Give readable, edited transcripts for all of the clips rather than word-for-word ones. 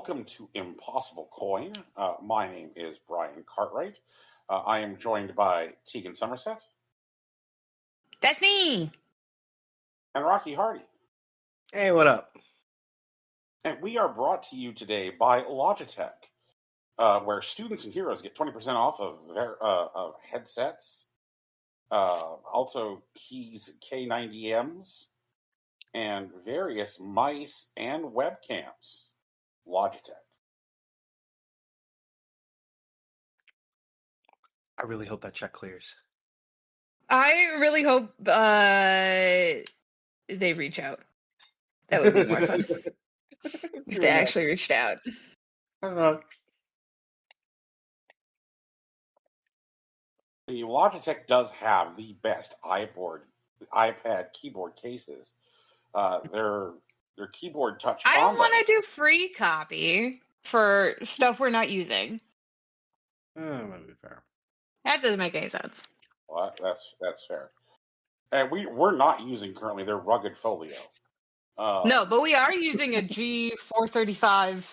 welcome to Impossible Coin. My name is Brian Cartwright. I am joined by Tegan Somerset. That's me. And Rocky Hardy. Hey, what up? And we are brought to you today by Logitech, where students and heroes get 20% off of their headsets, also keys K90Ms, and various mice and webcams. Logitech. I really hope that check clears. I really hope they reach out. That would be more fun if they actually reached out. The Logitech does have the best iPad keyboard cases. Their keyboard touch I don't combo. want to do free copy for stuff we're not using. That'd be fair. That doesn't make any sense. Well, that's fair. And we're not using currently their rugged folio. No, but we are using a G435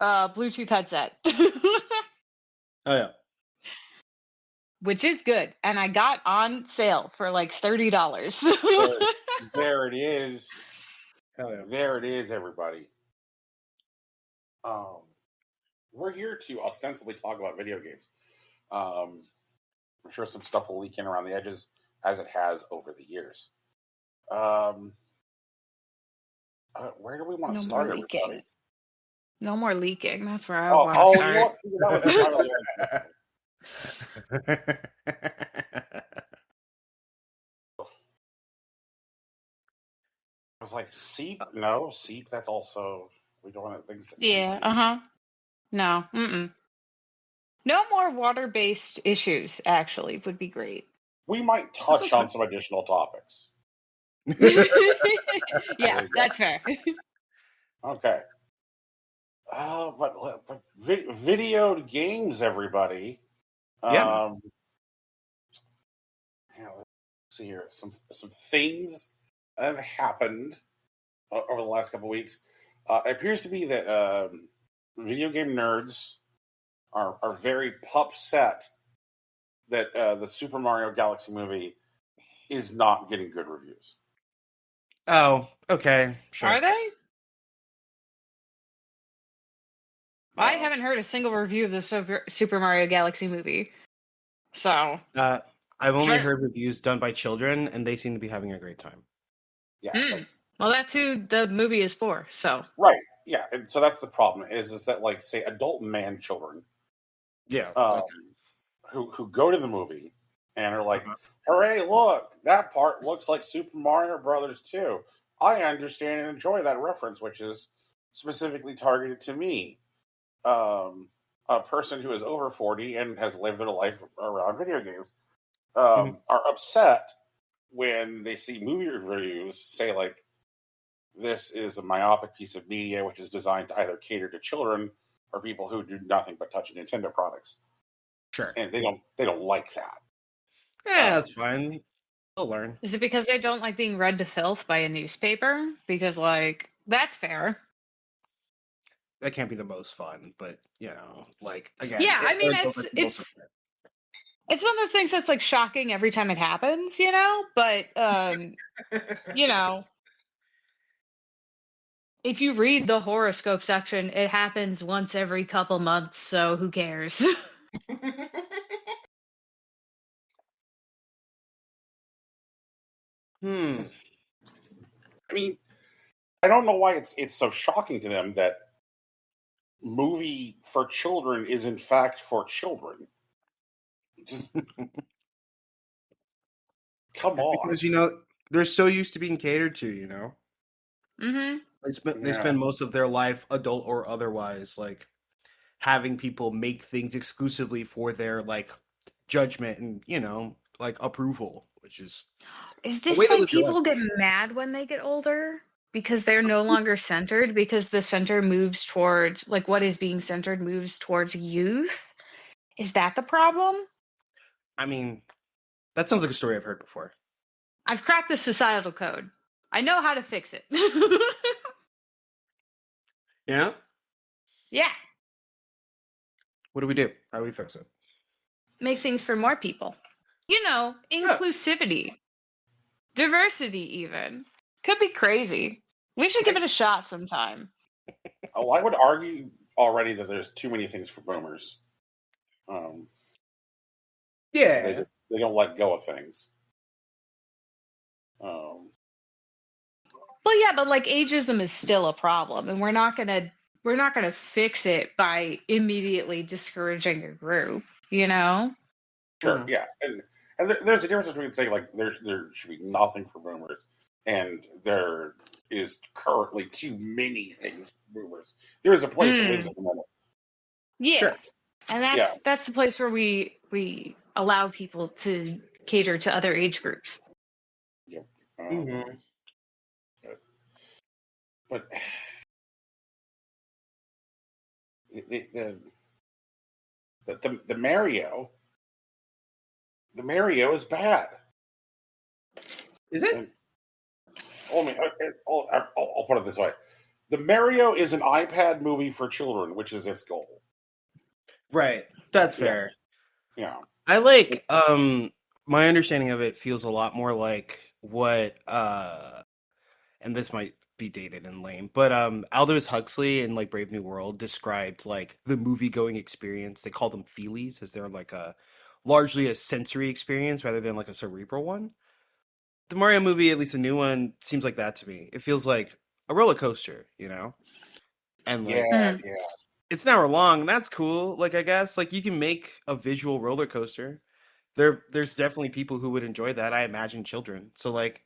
Bluetooth headset. Oh, yeah. Which is good. And I got on sale for like $30. There it is. Hell yeah. There it is, everybody. We're here to ostensibly talk about video games. I'm sure some stuff will leak in around the edges, as it has over the years. Where do we want to start? Everybody? No more leaking. That's where I want to start. I was like, seep? No, seep. That's also, we don't want things to. Yeah. No. No more water-based issues. Actually, would be great. We might touch on some additional topics. Yeah, that's fair. Okay. But video games, everybody. Yeah. Let's see here. Some things have happened over the last couple of weeks. It appears to be that video game nerds are very upset that the Super Mario Galaxy movie is not getting good reviews. Oh, okay. Sure. Are they? I haven't heard a single review of the Super Mario Galaxy movie. So. I've only heard reviews done by children, and they seem to be having a great time. Yeah. Well, that's who the movie is for, so. Right. Yeah. And so that's the problem is that, like, say, adult man children. Yeah. Who go to the movie and are like, hooray, look, that part looks like Super Mario Brothers 2. I understand and enjoy that reference, which is specifically targeted to me, a person who is over 40 and has lived their life around video games, are upset when they see movie reviews say, like, this is a myopic piece of media which is designed to either cater to children or people who do nothing but touch Nintendo products. Sure. And they don't like that. Yeah, that's fine. They'll learn. Is it because they don't like being read to filth by a newspaper? Because, like, that's fair. That can't be the most fun, but, like, again. Yeah, I mean, it's one of those things that's, like, shocking every time it happens, But, if you read the horoscope section, it happens once every couple months, so who cares? I mean, I don't know why it's so shocking to them that movie for children is in fact for children. Come on. Because, they're so used to being catered to, Mm-hmm. They spend most of their life, adult or otherwise, like, having people make things exclusively for their, like, judgment and, like, approval, which is... Is this why people get mad when they get older? Because they're no longer centered? Because the center moves towards, like, what is being centered moves towards youth? Is that the problem? I mean, that sounds like a story I've heard before. I've cracked the societal code. I know how to fix it. Yeah? Yeah. What do we do? How do we fix it? Make things for more people. You know, inclusivity. Diversity, even. Could be crazy. We should give it a shot sometime. Oh, I would argue already that there's too many things for boomers. Yeah. They don't let go of things. Well, yeah, but like ageism is still a problem, and we're not gonna fix it by immediately discouraging a group. You know? Sure, yeah, and there's a difference between saying like there should be nothing for boomers, and there is currently too many things for boomers. There is a place that lives at the moment. Yeah, sure. And that's the place where we allow people to cater to other age groups. Yep. But the Mario is bad. Is it? I'll put it this way: the Mario is an iPad movie for children, which is its goal. Right. That's fair. Yeah. I like my understanding of it feels a lot more like what and this might be dated and lame, but Aldous Huxley in like Brave New World described like the movie going experience. They call them feelies as they're like largely a sensory experience rather than like a cerebral one. The Mario movie, at least the new one, seems like that to me. It feels like a roller coaster, you know? And like it's an hour long, and that's cool. Like I guess like you can make a visual roller coaster. There's definitely people who would enjoy that. I imagine children. So like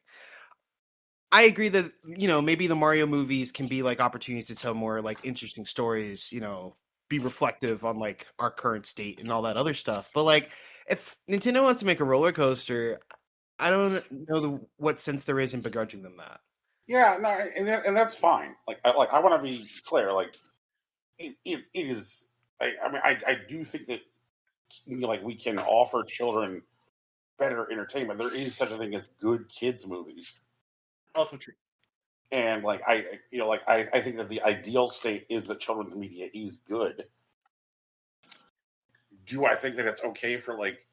I agree that, you know, maybe the Mario movies can be like opportunities to tell more like interesting stories, you know, be reflective on like our current state and all that other stuff. But like if Nintendo wants to make a roller coaster, I don't know what sense there is in begrudging them that. Yeah, no, and that's fine. I want to be clear. Like, it is. I do think that like we can offer children better entertainment. There is such a thing as good kids movies. Also true. And like I think that the ideal state is that children's media is good. Do I think that it's okay for like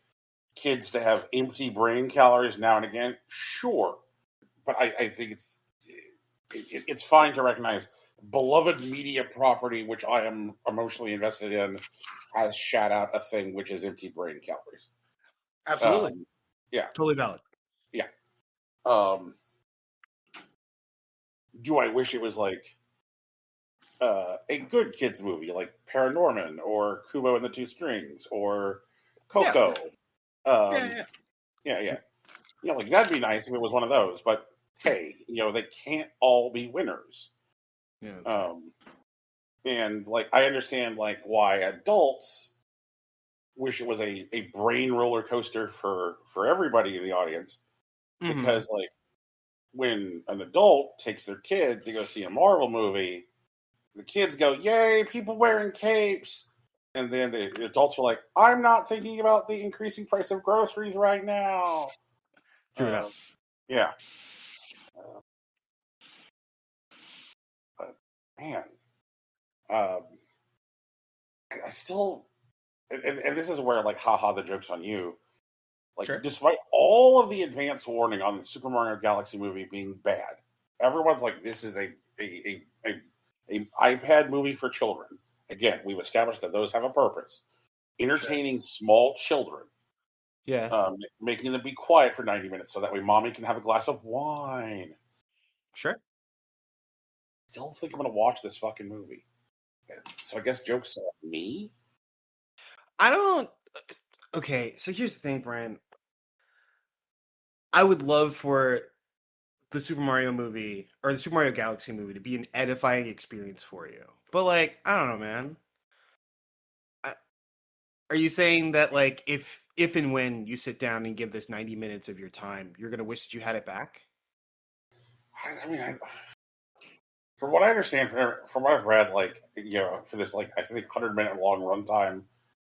kids to have empty brain calories now and again? Sure, but I think it's fine to recognize beloved media property, which I am emotionally invested in, has shat out a thing which is empty brain calories. Absolutely. Yeah. Totally valid. Yeah. Do I wish it was like a good kids movie like Paranorman or Kubo and the Two Strings or Coco? Yeah. You know, like that'd be nice if it was one of those, but hey, you know, they can't all be winners. Yeah. And like I understand like why adults wish it was a brain roller coaster for everybody in the audience. Because like when an adult takes their kid to go see a Marvel movie, the kids go, "Yay, people wearing capes." And then the adults are like, "I'm not thinking about the increasing price of groceries right now." True enough. Yeah. But man, I still, and this is where like, haha, the joke's on you. Like, despite all of the advance warning on the Super Mario Galaxy movie being bad, everyone's like, this is a iPad movie for children. Again, we've established that those have a purpose. Entertaining small children. Yeah. Making them be quiet for 90 minutes so that way mommy can have a glass of wine. Sure. Still think I'm going to watch this fucking movie. So I guess joke's on me? I don't... Okay, so here's the thing, Brian. I would love for the Super Mario movie or the Super Mario Galaxy movie to be an edifying experience for you. But like, I don't know, man. Are you saying that like if and when you sit down and give this 90 minutes of your time, you're going to wish that you had it back? I mean, from what I understand, from what I've read, like, you know, for this, like, I think 100-minute long runtime,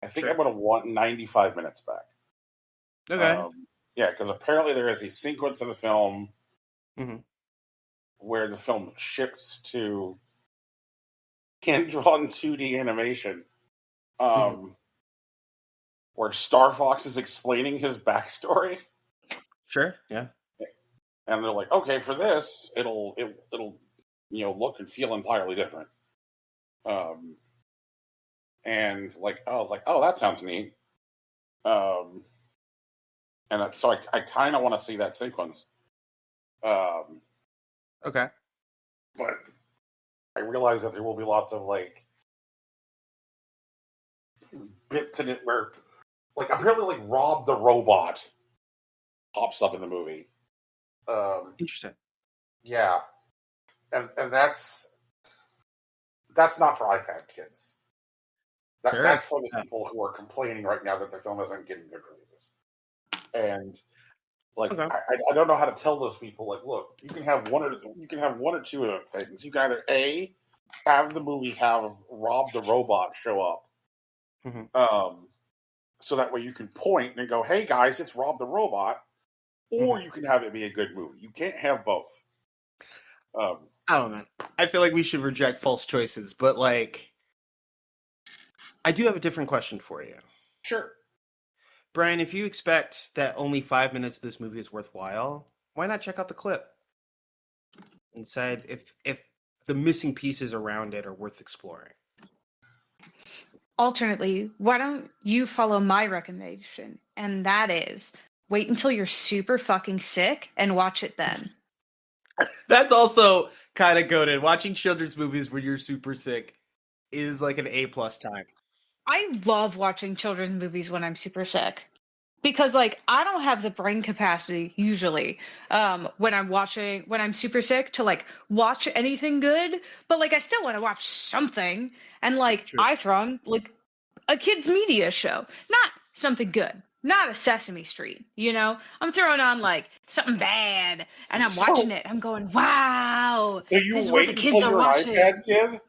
I think I'm going to want 95 minutes back. Okay. Yeah, because apparently there is a sequence in the film where the film shifts to hand-drawn 2D animation where Star Fox is explaining his backstory. Sure, yeah. And they're like, okay, for this, it'll look and feel entirely different. And like, I was like, oh, that sounds neat. And so I kind of want to see that sequence. Okay. But I realize that there will be lots of like bits in it where, like, apparently, like Rob the Robot pops up in the movie. Interesting. Yeah, and that's not for iPad kids. That's for the people who are complaining right now that the film isn't getting good reviews. And like, okay. I don't know how to tell those people. Like, look, you can have one or two of things. You can either A, have the movie have Rob the Robot show up, so that way you can point and go, "Hey guys, it's Rob the Robot," or you can have it be a good movie. You can't have both. I don't know. I feel like we should reject false choices, but like, I do have a different question for you. Sure. Brian, if you expect that only 5 minutes of this movie is worthwhile, why not check out the clip and decide if the missing pieces around it are worth exploring? Alternately, why don't you follow my recommendation? And that is, wait until you're super fucking sick and watch it then. That's also kind of goated. Watching children's movies when you're super sick is like an A+ time. I love watching children's movies when I'm super sick because, like, I don't have the brain capacity usually when I'm super sick to like watch anything good, but like I still want to watch something, and like I throw on like a kids media show, not something good, not a Sesame Street, you know. I'm throwing on like something bad, and I'm watching it. I'm going, wow. So you wait until you're an iPad kid?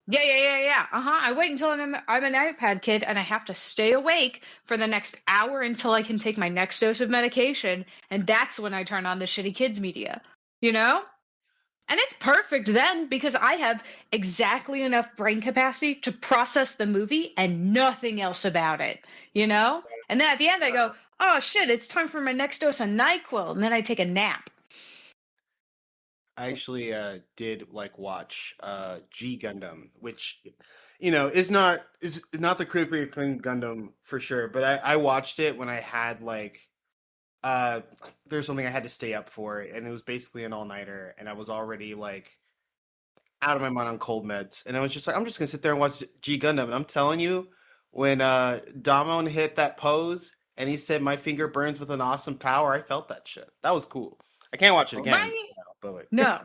Yeah. I wait until I'm an iPad kid, and I have to stay awake for the next hour until I can take my next dose of medication, and that's when I turn on the shitty kids media, you know? And it's perfect then because I have exactly enough brain capacity to process the movie and nothing else about it, you know? And then at the end I go, oh shit, it's time for my next dose of NyQuil, and then I take a nap. I actually did like watch G Gundam, which is not the critically acclaimed Gundam for sure, but I watched it when I had like there's something I had to stay up for, and it was basically an all-nighter, and I was already like out of my mind on cold meds, and I was just like, I'm just gonna sit there and watch G Gundam, and I'm telling you, when Damon hit that pose and he said my finger burns with an awesome power, I felt that shit. That was cool. I can't watch it again. Right? No.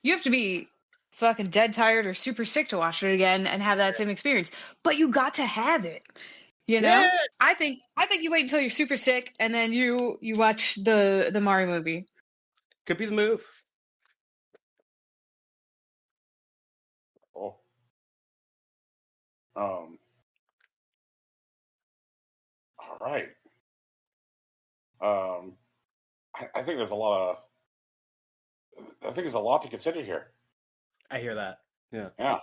You have to be fucking dead tired or super sick to watch it again and have that same experience. But you got to have it. You know? Yeah. I think you wait until you're super sick and then you watch the Mario movie. Could be the move. Oh. All right. I think there's a lot to consider here. I hear that. Yeah. Yeah.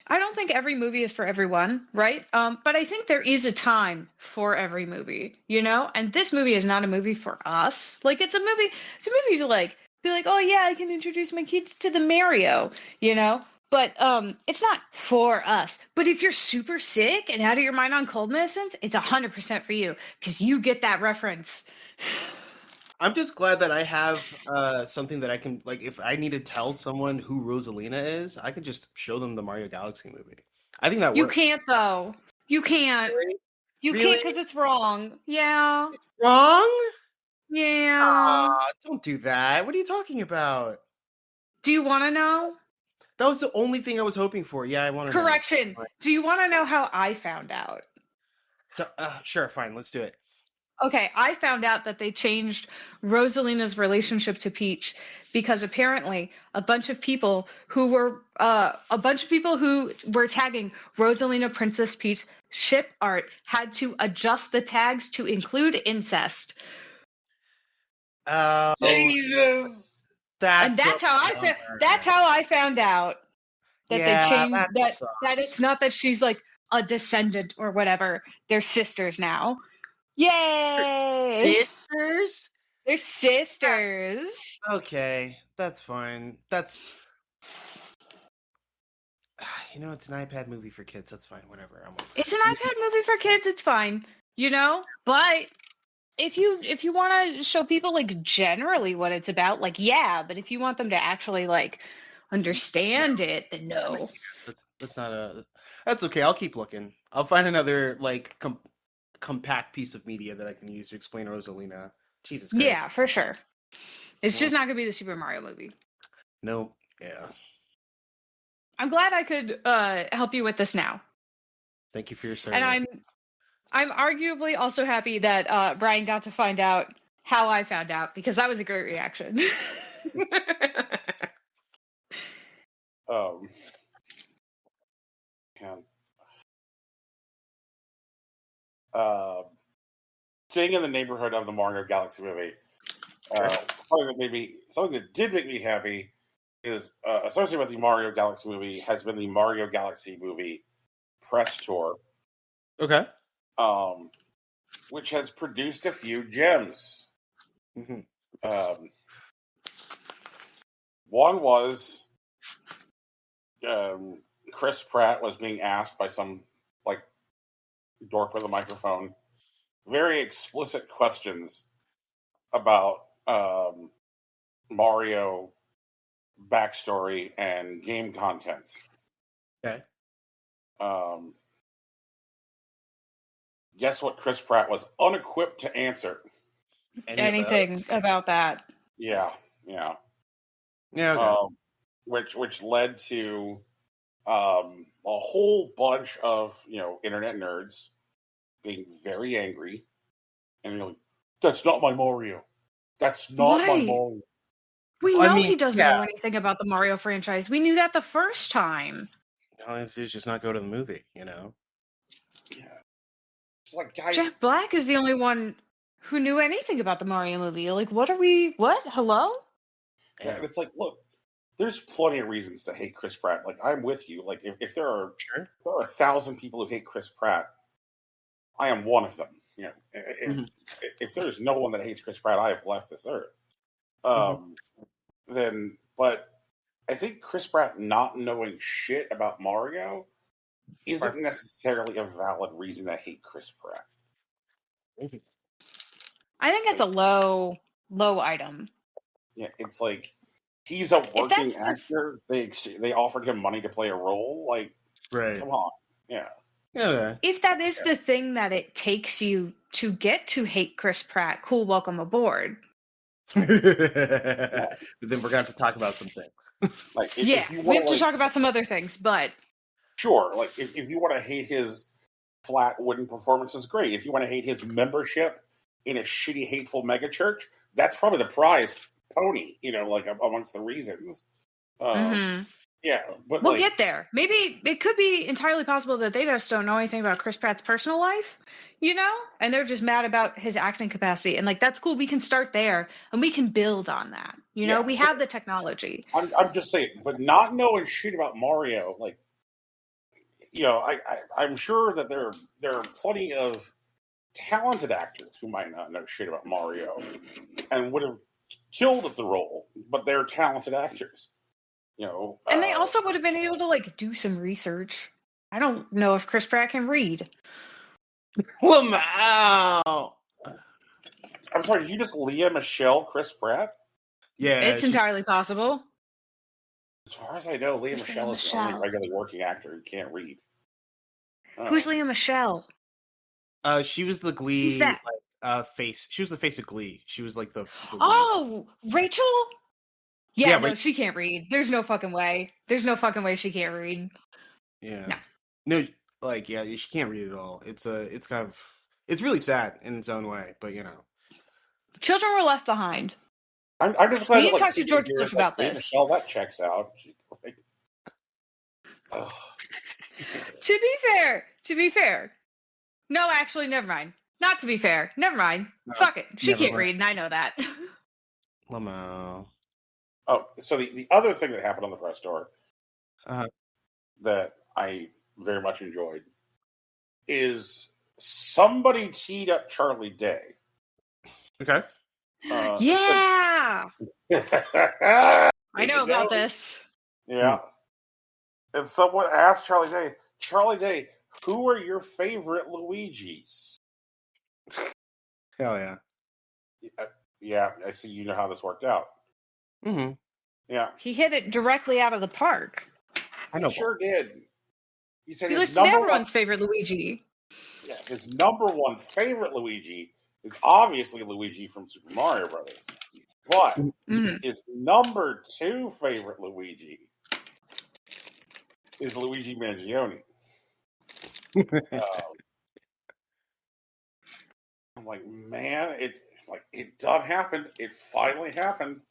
I don't think every movie is for everyone, right? But I think there is a time for every movie, you know? And this movie is not a movie for us. Like, it's a movie to like be like, oh yeah, I can introduce my kids to the Mario, you know? But it's not for us. But if you're super sick and out of your mind on cold medicines, it's 100% for you because you get that reference. I'm just glad that I have something that I can, like, if I need to tell someone who Rosalina is, I can just show them the Mario Galaxy movie. I think that works. You can't, though. You can't. Really? You can't because it's wrong. Yeah. It's wrong? Yeah. Don't do that. What are you talking about? Do you want to know? That was the only thing I was hoping for. Yeah, I want to know. Correction. Do you want to know how I found out? So, sure, fine. Let's do it. Okay, I found out that they changed Rosalina's relationship to Peach because apparently a bunch of people who were tagging Rosalina Princess Peach ship art had to adjust the tags to include incest. Jesus. That's how I found out. That Yeah, they changed that that sucks. it's not that she's like a descendant or whatever. They're sisters now. Yay! Sisters? They're sisters. Okay, that's fine. That's it's an iPad movie for kids. That's fine. Whatever. I'm over It's it. an iPad movie for kids. It's fine, But if you want to show people like generally what it's about, like yeah. But if you want them to actually like understand it, then no. That's not a. That's okay. I'll keep looking. I'll find another like compact piece of media that I can use to explain Rosalina. Jesus Christ. Yeah, for sure. It's Well, just not gonna be the Super Mario movie. no. Yeah. I'm glad I could help you with this now. Thank you for your service. And I'm arguably also happy that Brian got to find out how I found out, because that was a great reaction. Staying in the neighborhood of the Mario Galaxy movie, something that did make me happy is associated with the Mario Galaxy movie has been the Mario Galaxy movie press tour. Okay. Which has produced a few gems. Mm-hmm. One was Chris Pratt was being asked by some like dork with a microphone very explicit questions about Mario backstory and game contents. Okay. Guess what? Chris Pratt was unequipped to answer anything about that. Yeah. Okay. Which led to a whole bunch of internet nerds being very angry and that's not my Mario. That's not my Mario. We know he doesn't know anything about the Mario franchise. We knew that the first time. All he has to do is just not go to the movie, Yeah. It's like, guys, Jack Black is the only one who knew anything about the Mario movie. Like, what? Hello? Yeah, it's like, look, there's plenty of reasons to hate Chris Pratt. Like, I'm with you. Like, if there are 1,000 people who hate Chris Pratt, I am one of them. If there's no one that hates Chris Pratt, I have left this earth. But I think Chris Pratt not knowing shit about Mario isn't necessarily a valid reason to hate Chris Pratt. I think it's a low item. Yeah, it's like he's a working actor. They offered him money to play a role. Like, come on, yeah. If that is the thing that it takes you to get to hate Chris Pratt, cool, welcome aboard. But then we're going to have to talk about some things. Like, we have to talk about some other things, but sure. Like, if you want to hate his flat wooden performances, great. If you want to hate his membership in a shitty, hateful megachurch, that's probably the prize pony. Like amongst the reasons. Yeah, but we'll get there. Maybe it could be entirely possible that they just don't know anything about Chris Pratt's personal life, and they're just mad about his acting capacity. And like, that's cool. We can start there and we can build on that. We have the technology. I'm just saying, but not knowing shit about Mario, like, I'm sure that there are plenty of talented actors who might not know shit about Mario and would have killed at the role, but they're talented actors. And they also would have been able to like do some research. I don't know if Chris Pratt can read. Wow. I'm sorry, did you just Leah Michelle Chris Pratt? Yeah. It's entirely possible. As far as I know, Leah Michelle is the only regularly working actor who can't read. Who's Leah Michelle? She was the Glee. Who's that? Face. She was the face of Glee. She was like the Rachel? Yeah, no, right. She can't read. There's no fucking way. There's no fucking way she can't read. Yeah. No, like, yeah, she can't read at all. It's really sad in its own way, but Children were left behind. I'm just glad we talked to George Bush about this. Michelle, that checks out. To be fair. No, actually, never mind. Not to be fair. Never mind. No, fuck it. She can't read, and I know that. Lamo. Oh, so the other thing that happened on the press tour that I very much enjoyed is somebody teed up Charlie Day. Okay. Yeah! I I know about this. Yeah. And someone asked Charlie Day, who are your favorite Luigis? Hell yeah. Yeah, I see you know how this worked out. Mm-hmm. Yeah. He hit it directly out of the park. I know. He sure did. He said He his listed number everyone's favorite Luigi. Yeah, his number one favorite Luigi is obviously Luigi from Super Mario Brothers. But his number 2 favorite Luigi is Luigi Mangione. I'm like, man, it done happened. It finally happened.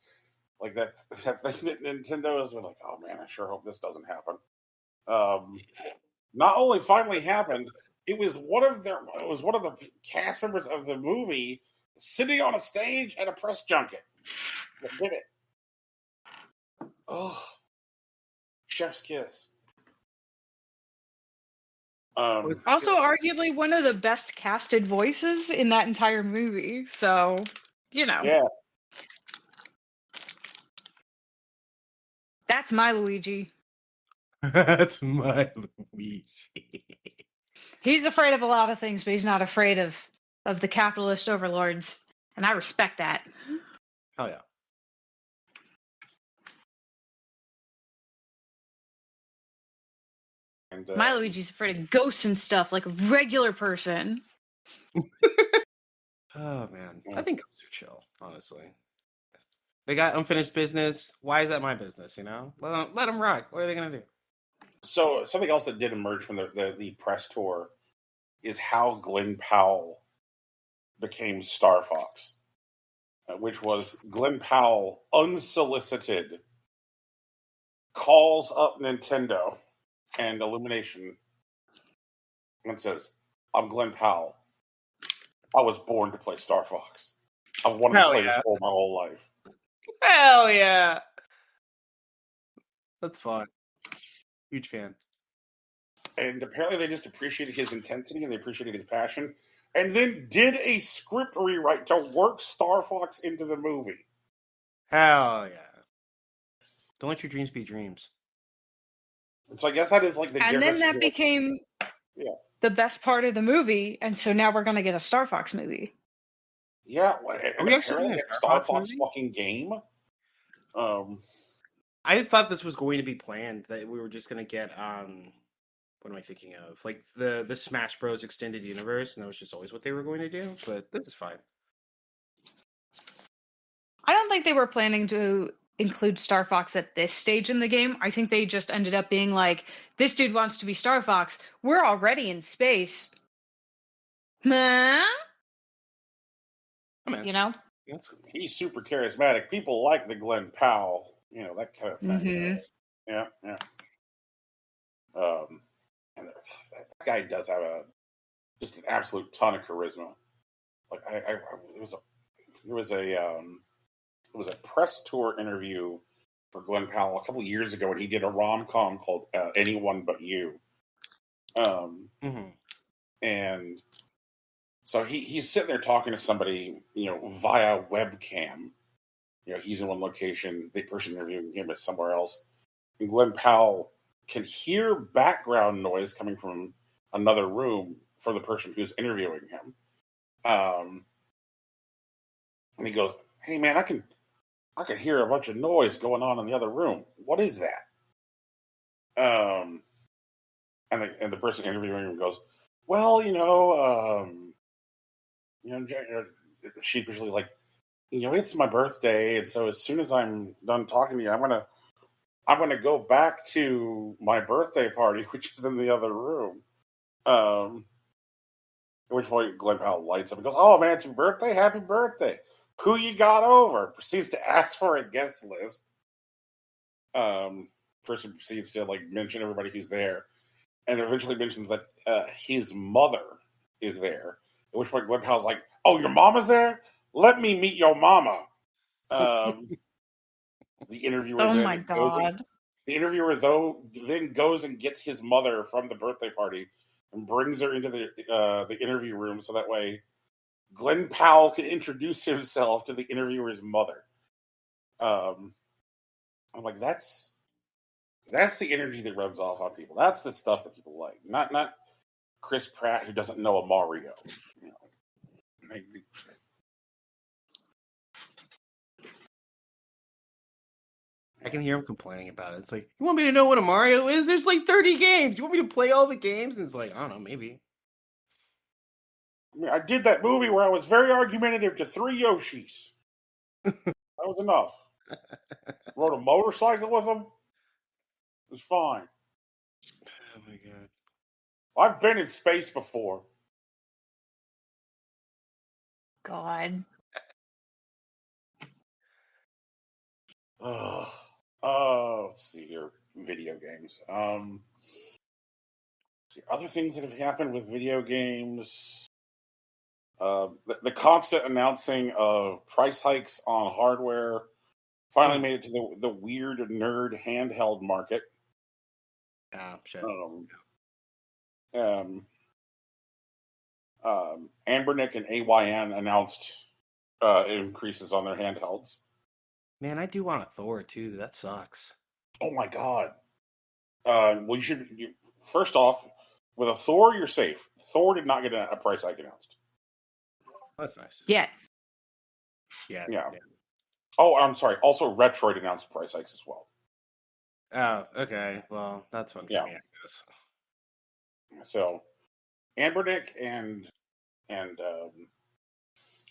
Like that thing that Nintendo is like, oh man, I sure hope this doesn't happen. Not only finally happened, it was one of the cast members of the movie sitting on a stage at a press junket that did it. Oh, chef's kiss. Also, arguably one of the best casted voices in that entire movie. So, Yeah. That's my Luigi. That's my Luigi. He's afraid of a lot of things, but he's not afraid of the capitalist overlords, and I respect that. Hell yeah. And, my Luigi's afraid of ghosts and stuff like a regular person. Oh man, I think ghosts are chill. Honestly, they got unfinished business. Why is that my business? Let them rock. What are they gonna do? So something else that did emerge from the press tour is how Glenn Powell became Star Fox, which was Glenn Powell, unsolicited, calls up Nintendo and Illumination and says, I'm Glenn Powell. I was born to play Star Fox. I've wanted to play this role my whole life. Hell yeah. That's fun. Huge fan. And apparently they just appreciated his intensity and they appreciated his passion. And then did a script rewrite to work Star Fox into the movie. Hell yeah. Don't let your dreams be dreams. So I guess that is like the difference. And then that became the best part of the movie. And so now we're going to get a Star Fox movie. Yeah. Are we actually getting a Star Fox fucking game? I thought this was going to be planned, that we were just going to get, what am I thinking of? Like the Smash Bros. Extended Universe, and that was just always what they were going to do, but this is fine. I don't think they were planning to include Star Fox at this stage in the game. I think they just ended up being like, this dude wants to be Star Fox. We're already in space. Huh? He's super charismatic. People like the Glenn Powell, that kind of thing. Mm-hmm. Yeah. And that guy does have just an absolute ton of charisma. Like there was a press tour interview for Glenn Powell a couple of years ago when he did a rom-com called Anyone But You. And so he's sitting there talking to somebody, via webcam. He's in one location, the person interviewing him is somewhere else. And Glenn Powell can hear background noise coming from another room for the person who's interviewing him. And he goes, hey man, I can hear a bunch of noise going on in the other room. What is that? And the person interviewing him goes, well, sheepishly like, it's my birthday, and so as soon as I'm done talking to you, I'm gonna go back to my birthday party, which is in the other room. At which point Glenn Powell lights up and goes, oh man, it's your birthday? Happy birthday. Who you got over? Proceeds to ask for a guest list. Person proceeds to mention everybody who's there, and eventually mentions that his mother is there. At which point Glenn Powell's like, oh, your mama's there? Let me meet your mama. The interviewer oh my God. The interviewer though then goes and gets his mother from the birthday party and brings her into the interview room so that way Glenn Powell can introduce himself to the interviewer's mother. I'm like, that's the energy that rubs off on people. That's the stuff that people like. Not Chris Pratt who doesn't know a Mario. You know. I can hear him complaining about it. It's like, you want me to know what a Mario is? There's like 30 games. You want me to play all the games? And it's like, I don't know, maybe. I mean, I did that movie where I was very argumentative to 3 Yoshis. That was enough. Rode a motorcycle with them. It was fine. Oh my god. I've been in space before. God. Let's see here. Video games. Other things that have happened with video games. The constant announcing of price hikes on hardware finally made it to the weird nerd handheld market. Shit. Ambernick and AYN announced increases on their handhelds. Man, I do want a Thor too. That sucks. Oh my god. Well, first off, with a Thor, you're safe. Thor did not get a price hike announced. That's nice. Yeah. Yeah. Oh, I'm sorry. Also, Retroid announced price hikes as well. Oh, okay. Well, that's fun for me, I guess. So, Ambernick and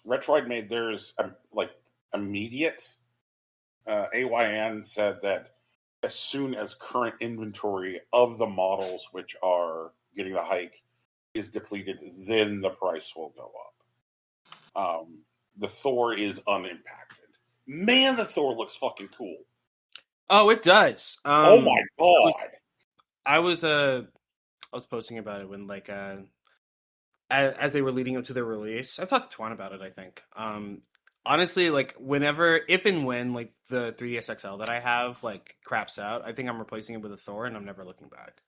Retroid made theirs immediate. AYN said that as soon as current inventory of the models which are getting the hike is depleted, then the price will go up. The Thor is unimpacted. Man, the Thor looks fucking cool. Oh, it does. Oh my god! I was posting about it when as they were leading up to their release. I've talked to Twan about it. I think. Honestly, if and when the 3DS XL that I have craps out, I think I'm replacing it with a Thor, and I'm never looking back.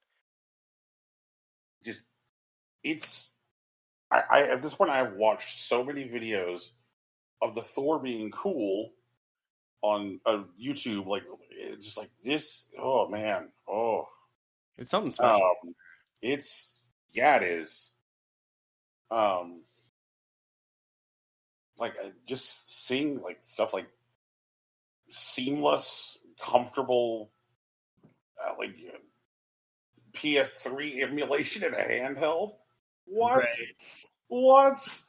I at this point I've watched so many videos of the Thor being cool on YouTube, it's just like this. Oh man, it's something special. It is. Just seeing stuff like seamless, comfortable, PS3 emulation in a handheld. What? Right. What?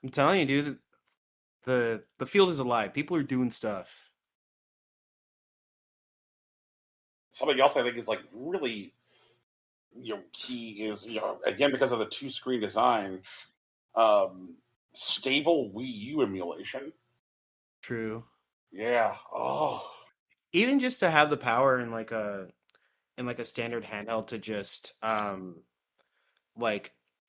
I'm telling you, dude. The field is alive. People are doing stuff. Something else I think is really key is again because of the 2-screen design, stable Wii U emulation. True. Yeah. Oh. Even just to have the power in a standard handheld to just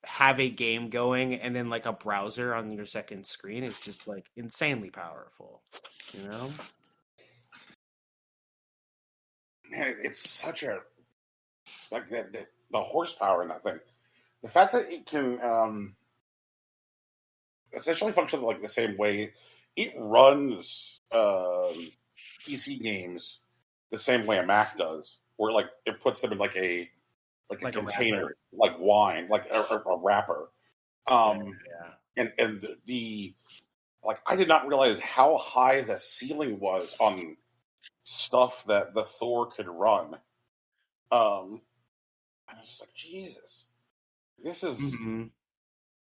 have a game going and then a browser on your second screen is just insanely powerful, you know? Man, it's such a the horsepower in that thing. The fact that it can essentially function the same way it runs PC games the same way a Mac does, where it puts them in a container, like wine, a wrapper. And the I did not realize how high the ceiling was on stuff that the Thor could run. I was just like, Jesus, this is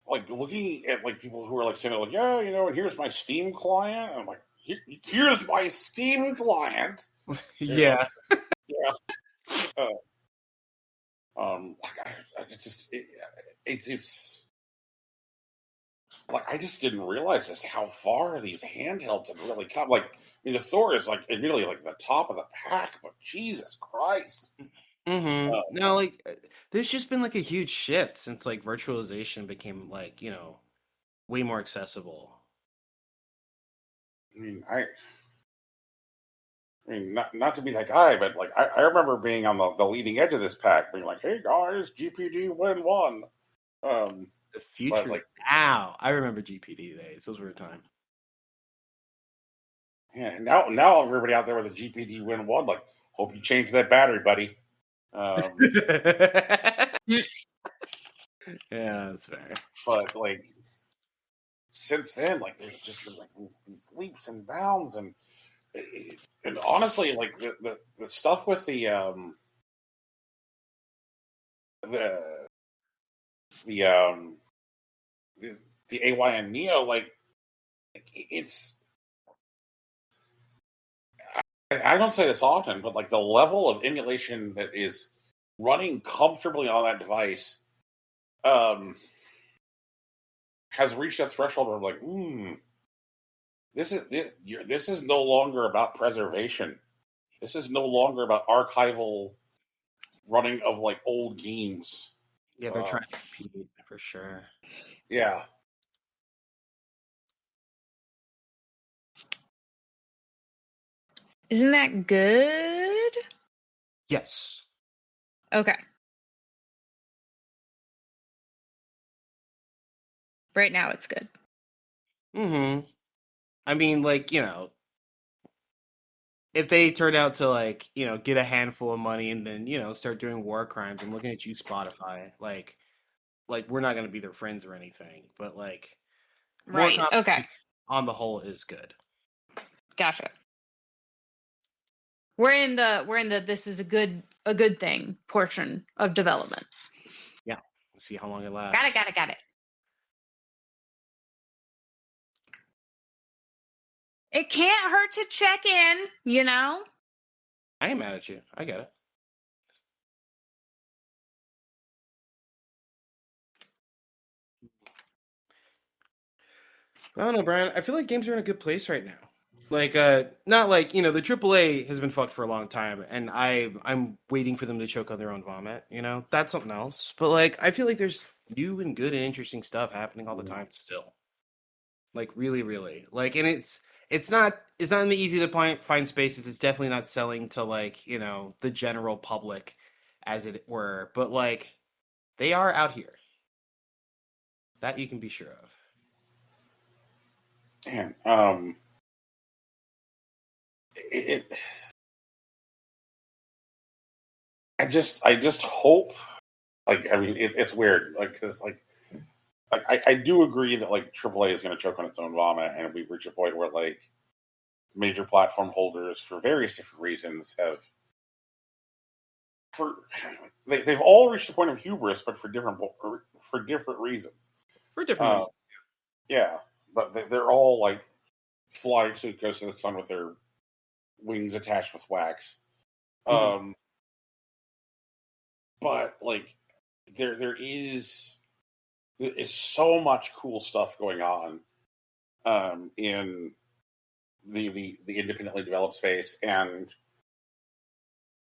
looking at people who are saying yeah, and here's my Steam client. And I'm like, here's my Steam client. Yeah. Yeah. I just didn't realize just how far these handhelds have really come. The Thor is admittedly the top of the pack, but Jesus Christ. No, there's just been a huge shift since virtualization became way more accessible. I mean, I mean, not to be that guy, but like I remember being on the leading edge of this pack, being like, "Hey guys, GPD win one." The future But like now, I remember GPD days; those were a time. Yeah, now everybody out there with a GPD win one, like, hope you change that battery, buddy. Yeah, that's fair. But like since then, like there's just been like these leaps and bounds, and honestly, like the stuff with the the um the AYN Neo, like it's I don't say this often, but like the level of emulation that is running comfortably on that device has reached that threshold where I'm like, this is no longer about preservation. This is no longer about archival running of like old games. Yeah, they're trying to compete for sure. Yeah. Isn't that good? Yes. Okay. Right now it's good. I mean, like, if they turn out to like, get a handful of money and then, start doing war crimes, I'm looking at you, Spotify. Like we're not gonna be their friends or anything, but like more Right. Okay. on the whole is good. Gotcha. We're in the this is a good thing portion of development. Yeah. Let's see how long it lasts. Got it. It can't hurt to check in, you know? I ain't mad at you. I get it. I don't know, Brian. I feel like games are in a good place right now. Like, not like, the AAA has been fucked for a long time, and I'm waiting for them to choke on their own vomit. That's something else. But like, I feel like there's new and good and interesting stuff happening all the time still. Like, really, really. Like, and it's not in the easy to find spaces. It's definitely not selling to like, the general public, as it were. But like, they are out here. That you can be sure of. Man, I just hope, like, I mean, it's weird, like, because like I do agree that like AAA is going to choke on its own vomit, and we reach a point where like major platform holders, for various different reasons, they've all reached a point of hubris, but for different reasons. For different reasons. Yeah, but they're all like flying to the coast of the sun with their wings attached with wax. Mm-hmm. But like there is so much cool stuff going on in the independently developed space, and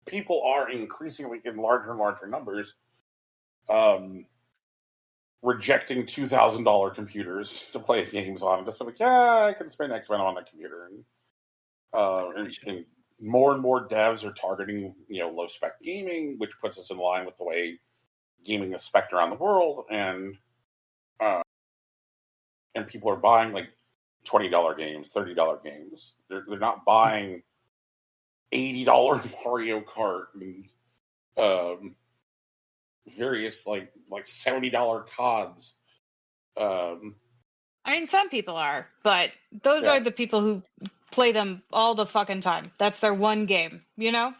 people are increasingly in larger and larger numbers rejecting $2,000 computers to play games on. Just like, yeah, I can spend X amount on a computer, and more and more devs are targeting low spec gaming, which puts us in line with the way gaming is spec'd around the world, and people are buying like $20 games, $30 games. They're not buying $80 Mario Kart and various like $70 CODs. I mean, some people are, but those are the people who play them all the fucking time. That's their one game, Yeah,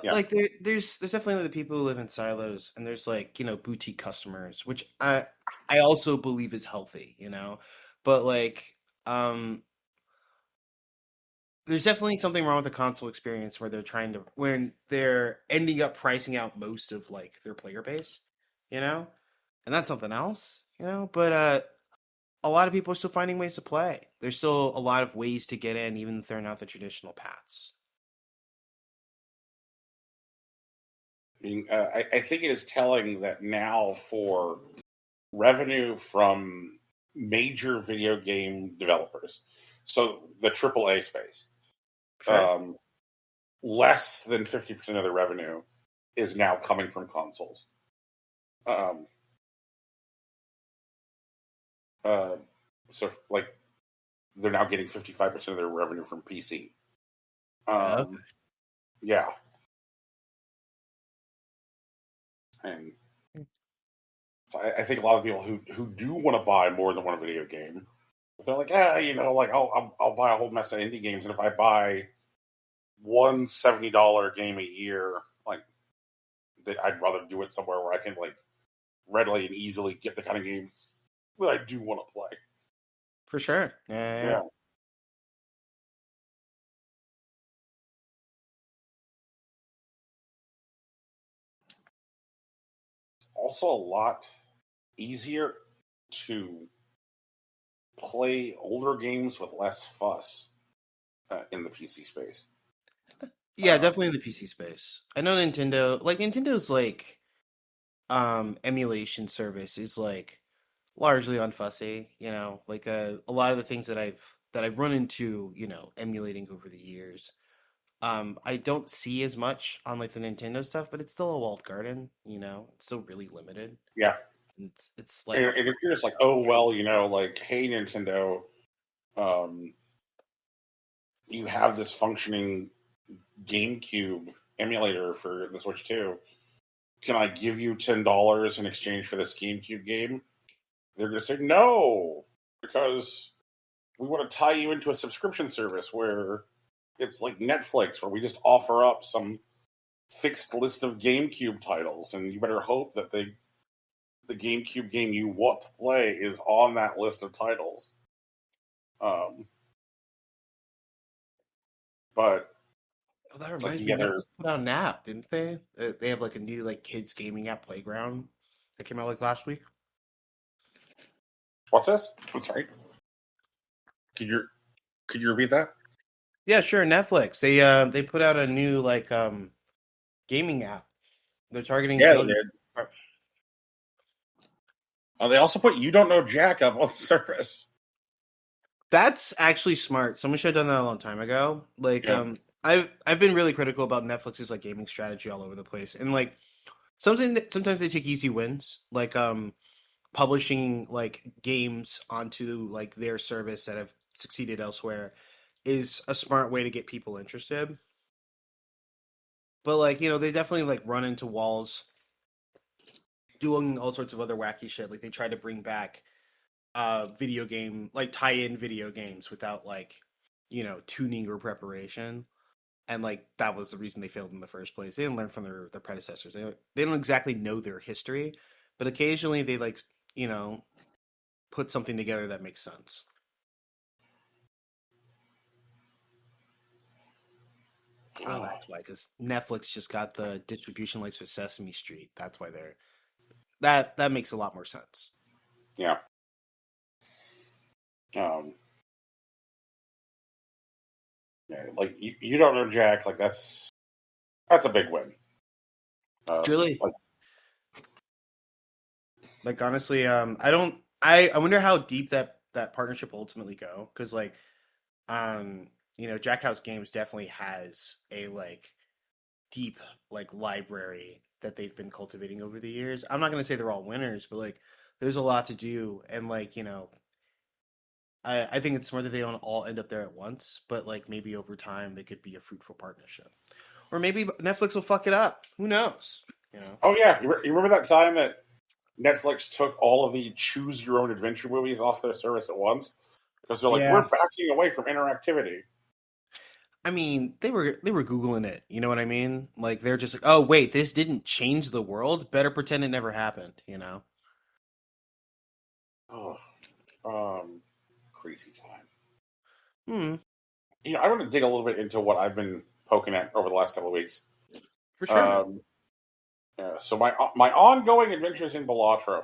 like there's definitely the people who live in silos, and there's like boutique customers, which I also believe is healthy, but like there's definitely something wrong with the console experience where when they're ending up pricing out most of like their player base, and that's something else, but a lot of people are still finding ways to play. There's still a lot of ways to get in, even if they're not the traditional paths. I mean, I think it is telling that now for revenue from major video game developers, so the AAA space, Sure. less than 50% of their revenue is now coming from consoles. So like they're now getting 55% of their revenue from PC. Okay. Yeah. And so I think a lot of people who do want to buy more than one video game, they're like, like I'll buy a whole mess of indie games, and if I buy one $70 game a year, like I'd rather do it somewhere where I can like readily and easily get the kind of games that I do want to play. For sure. Yeah. It's also a lot easier to play older games with less fuss in the PC space. Yeah, definitely in the PC space. I know Nintendo's like emulation service is like largely unfussy, like a lot of the things that I've run into, emulating over the years. I don't see as much on like the Nintendo stuff, but it's still a walled garden, it's still really limited. Yeah. It's like and if you're just like, oh well, like, hey Nintendo, you have this functioning GameCube emulator for the Switch 2. Can I give you $10 in exchange for this GameCube game? They're going to say no, because we want to tie you into a subscription service where it's like Netflix, where we just offer up some fixed list of GameCube titles, and you better hope that the GameCube game you want to play is on that list of titles. But that reminds me, Netflix put out an app, didn't they? They have like a new like kids gaming app, Playground, that came out like last week. What's this? I'm sorry. Could you repeat that? Yeah, sure. Netflix. They put out a new like gaming app. They're targeting children. They did. They also put You Don't Know Jack up on the service. That's actually smart. Someone should have done that a long time ago. Like, I've been really critical about Netflix's like gaming strategy all over the place, and like sometimes they take easy wins, like publishing like games onto like their service that have succeeded elsewhere is a smart way to get people interested. But like, they definitely like run into walls doing all sorts of other wacky shit. Like they tried to bring back video game, like tie-in video games without like, tuning or preparation. And like that was the reason they failed in the first place. They didn't learn from their predecessors. They don't exactly know their history, but occasionally they like, put something together that makes sense. Oh, that's why, because Netflix just got the distribution rights for Sesame Street. That's why that makes a lot more sense. Yeah. Yeah, like you don't know Jack, like that's a big win. Truly. Like honestly, I wonder how deep that partnership will ultimately go, because like, Jack House Games definitely has a like deep like library that they've been cultivating over the years. I'm not gonna say they're all winners, but like there's a lot to do, and like I think it's smart that they don't all end up there at once, but like maybe over time they could be a fruitful partnership, or maybe Netflix will fuck it up. Who knows? Oh yeah, you remember that time that Netflix took all of the choose your own adventure movies off their service at once because they're like, we're backing away from interactivity. I mean, they were Googling it. You know what I mean? Like they're just like, oh wait, this didn't change the world. Better pretend it never happened. Oh, crazy time. I want to dig a little bit into what I've been poking at over the last couple of weeks. For sure. So my ongoing adventures in Balatro.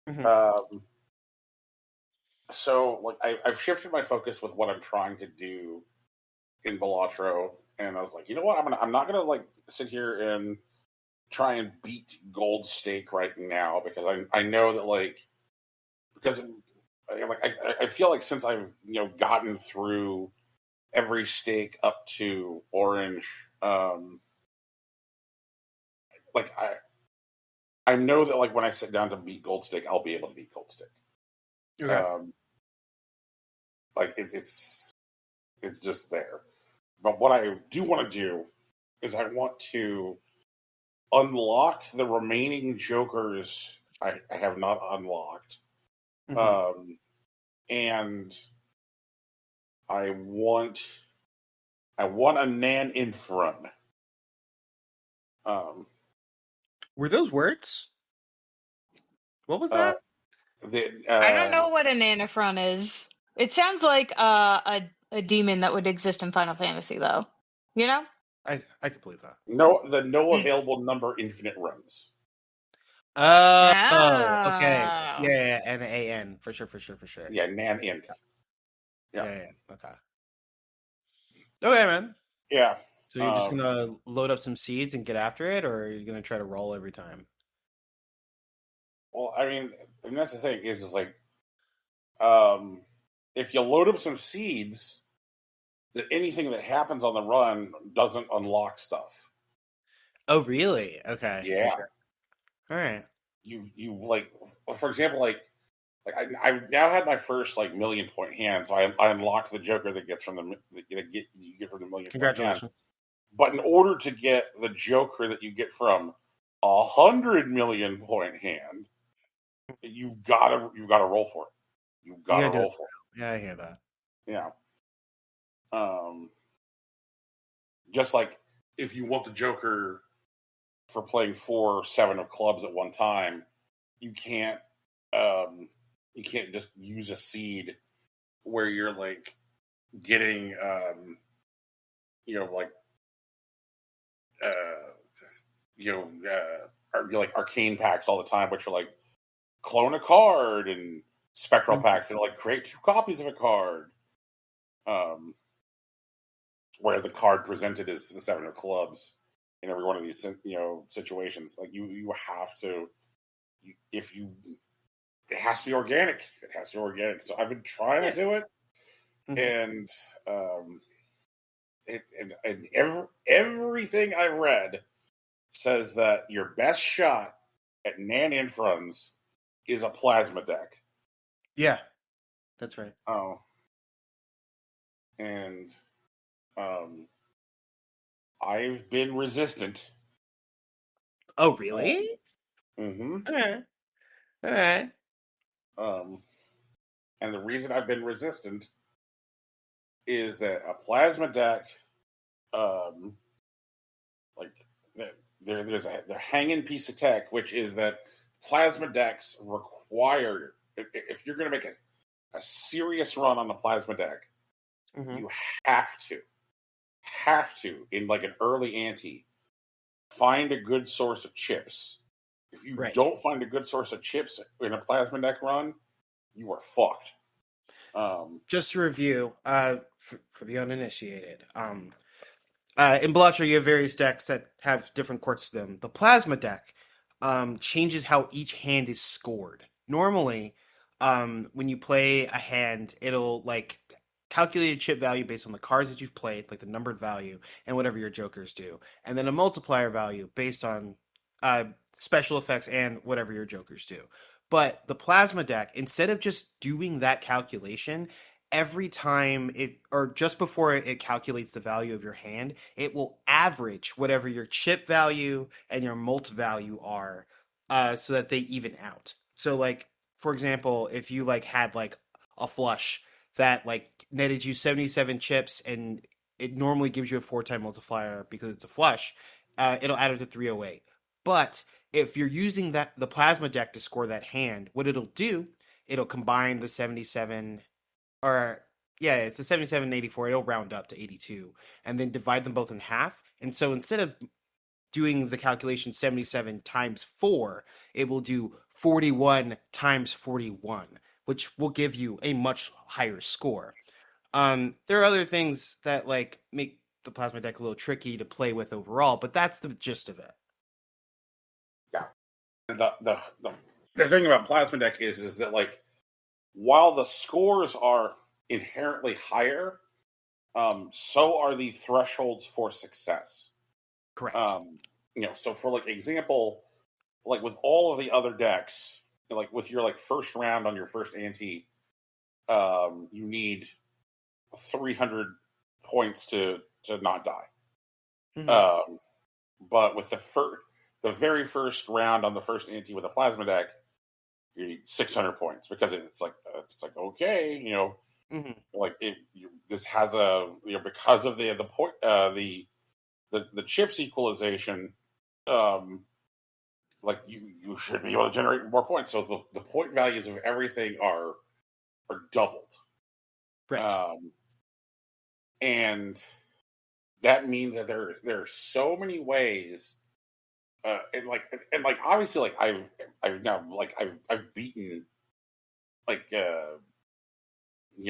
Mm-hmm. So like I've shifted my focus with what I'm trying to do in Balatro, and I was like, you know what, I'm not gonna like sit here and try and beat Gold Stake right now, because I know that like, because I feel like since I've gotten through every stake up to Orange, Like I know that like when I sit down to beat Gold Stick, I'll be able to beat Gold Stick. Okay. Like it's just there. But what I do want to do is I want to unlock the remaining Jokers I have not unlocked. And I want a Nan Infrun. Were those words? What was that? I don't know what an Anafron is. It sounds like a demon that would exist in Final Fantasy, though. You know? I could believe that. No available number infinite runs. Oh, okay. Yeah, NAN for sure. Yeah, Nan Inf. Yeah. Okay. Okay, man. Yeah. So you're just gonna load up some seeds and get after it, or are you gonna try to roll every time? Well, I mean, and that's the thing is like, if you load up some seeds, that anything that happens on the run doesn't unlock stuff. Oh, really? Okay. Yeah. Sure. All right. You like, for example, like I've now had my first like 1,000,000 point hand, so I unlocked the Joker that gets from the you get from the 1,000,000 Congratulations. point hand. But in order to get the Joker that you get from 100,000,000 point hand, you've got to roll for it. You've got to roll for it. Yeah, I hear that. Yeah. Just like if you want the Joker for playing 4 or 7 of clubs at one time, you can't just use a seed where you're like getting like arcane packs all the time, which are like clone a card, and spectral packs that are like create 2 copies of a card. Where the card presented is the 7 of clubs in every one of these situations. Like you have to, it has to be organic. It has to be organic. So I've been trying to do it, and everything I've read says that your best shot at Nan Infruns is a plasma deck. Yeah, that's right. Oh, and I've been resistant. Oh, really? Mm-hmm. All right. And the reason I've been resistant is that a plasma deck, there's a hanging piece of tech, which is that plasma decks require, if you're going to make a serious run on the plasma deck, you have to, in like an early ante, find a good source of chips. If you don't find a good source of chips in a plasma deck run, you are fucked. Just to review, for the uninitiated, in Blockchain you have various decks that have different quirks to them. The plasma deck changes how each hand is scored. Normally, when you play a hand, it'll like calculate a chip value based on the cards that you've played, like the numbered value, and whatever your jokers do, and then a multiplier value based on special effects and whatever your jokers do. But the plasma deck, instead of just doing that calculation, every time or just before it calculates the value of your hand, it will average whatever your chip value and your mult value are, so that they even out. So like, for example, if you like had like a flush that like netted you 77 chips and it normally gives you a 4-time multiplier because it's a flush, it'll add it to 308. But if you're using the plasma deck to score that hand, what it'll do, it'll combine the 77, it's the 77 and 84, it'll round up to 82, and then divide them both in half. And so instead of doing the calculation 77 times 4, it will do 41 times 41, which will give you a much higher score. There are other things that like make the plasma deck a little tricky to play with overall, but that's the gist of it. Yeah. The thing about plasma deck is that like while the scores are inherently higher, so are the thresholds for success. Correct. So for like example, like with all of the other decks, like with your like first round on your first ante, you need 300 points to not die. Mhm. But with the very first round on the first ante with a plasma deck, you need 600 points because it's like okay, Mhm. like this has a because of the point the chips equalization, like you should be able to generate more points. So the point values of everything are doubled, Right. and that means that there are so many ways, and like obviously like I've now like I've beaten like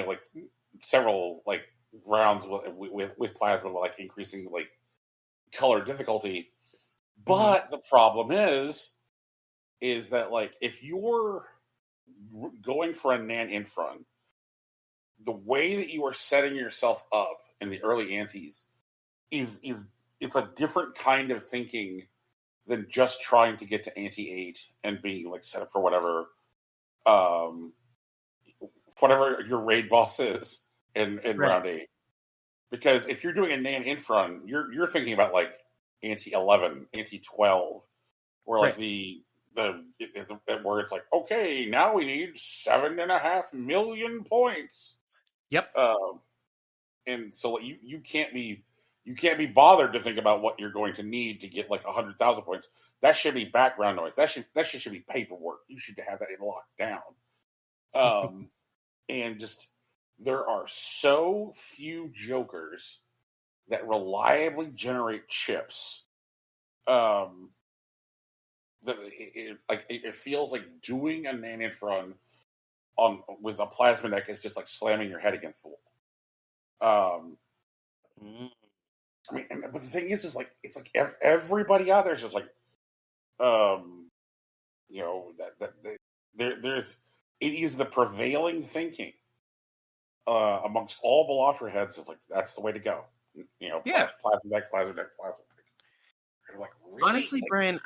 like several like rounds with plasma, like increasing like color difficulty. Mhm. But the problem is that like if you're going for a nan in front, the way that you are setting yourself up in the early antes is it's a different kind of thinking than just trying to get to ante 8 and being like set up for um whatever your raid boss is in Right. round 8. Because if you're doing a nan in front, you're thinking about like ante 11, ante 12, where like Right. where it's like, okay, now we need 7.5 million points. Yep. And so like, you can't be bothered to think about what you're going to need to get like 100,000 points. That should be background noise. That should be paperwork. You should have that locked down. And just there are so few jokers that reliably generate chips. That it feels like doing a nanite run on with a plasma deck is just like slamming your head against the wall. Mm. I mean, but the thing is like it's like everybody out there is just like, um, that there's it is the prevailing thinking amongst all Belatra heads of like that's the way to go. Yeah. Plasma deck, plasma deck, plasma deck. You're like, really? Honestly, Like, Brian,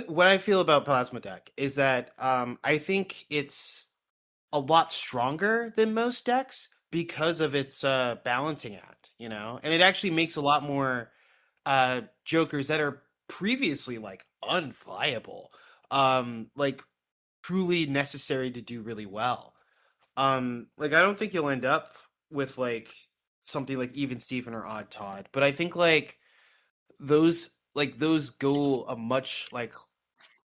what I feel about Plasma Deck is that I think it's a lot stronger than most decks because of its balancing act, and it actually makes a lot more jokers that are previously like unviable, like truly necessary to do really well. Like I don't think you'll end up with like something like Even Steven or Odd Todd, but I think those go a much like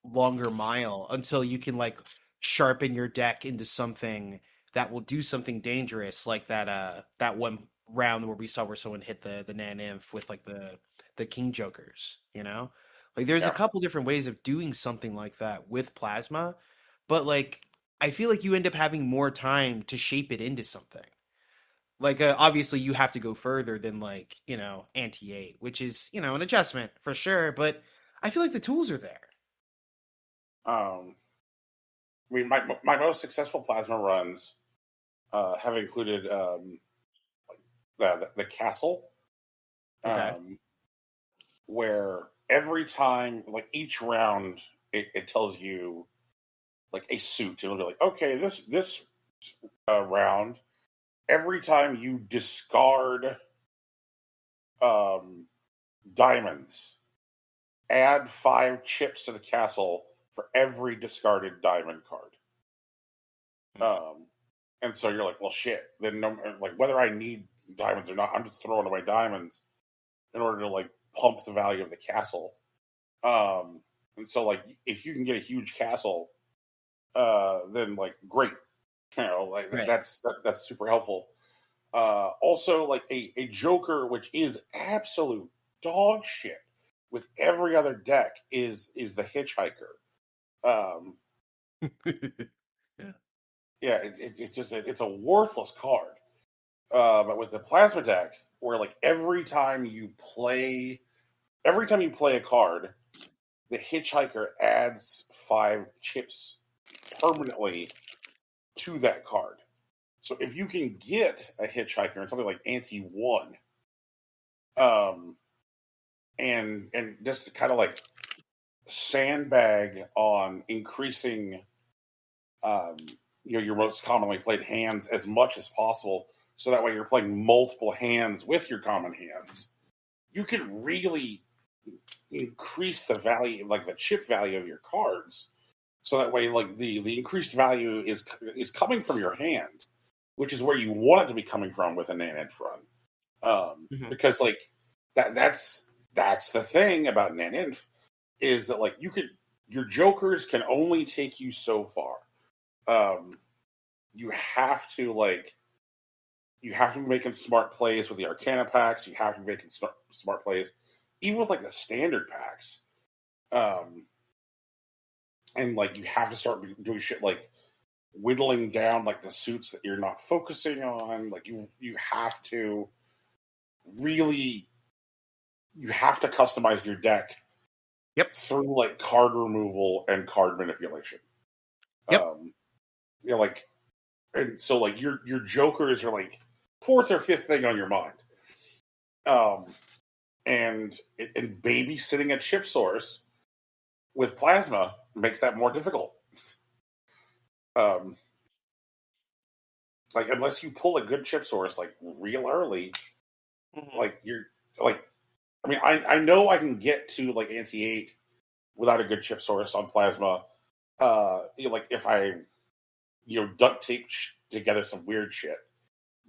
longer mile until you can like sharpen your deck into something that will do something dangerous, like that one round where someone hit the Nan Inf with like the King Jokers, like there's a yeah. couple different ways of doing something like that with plasma, but like I feel like you end up having more time to shape it into something. Like obviously you have to go further than like anti 8, which is an adjustment for sure, but I feel like the tools are there. Um, I mean, my most successful plasma runs have included the castle, Okay. um, where every time, like each round, it tells you like a suit. It'll be like, okay, this round, every time you discard um, diamonds, add 5 chips to the castle for every discarded diamond card. Um, and so you're like, well, shit. Then, like, whether I need diamonds or not, I'm just throwing away diamonds in order to like pump the value of the castle. And so, like, if you can get a huge castle, then like, great. Like Right. that's super helpful. Also, like a Joker, which is absolute dog shit with every other deck, is the Hitchhiker. Um, Yeah. yeah, it's just it's a worthless card. But with the plasma deck, where like every time you play a card, the Hitchhiker adds 5 chips permanently to that card. So if you can get a hitchhiker and something like Ante 1, and just kind of like sandbag on increasing your most commonly played hands as much as possible, so that way you're playing multiple hands with your common hands, you can really increase the value, like the chip value of your cards. So that way, like the increased value is coming from your hand, which is where you want it to be coming from with a Nan-Inf run. Because like that's the thing about Nan-Inf, is that like your jokers can only take you so far. You have to be making smart plays with the Arcana packs. You have to be making smart plays, even with like the standard packs. And like you have to start doing shit like whittling down like the suits that you're not focusing on. Like you have to customize your deck. Yep. Through like card removal and card manipulation. Yep. Like, and so like your jokers are like fourth or fifth thing on your mind. And babysitting a chip source with plasma makes that more difficult. Like unless you pull a good chip source like real early, like you're like, I mean, I know I can get to like Ante 8 without a good chip source on plasma. Like if I duct tape together some weird shit,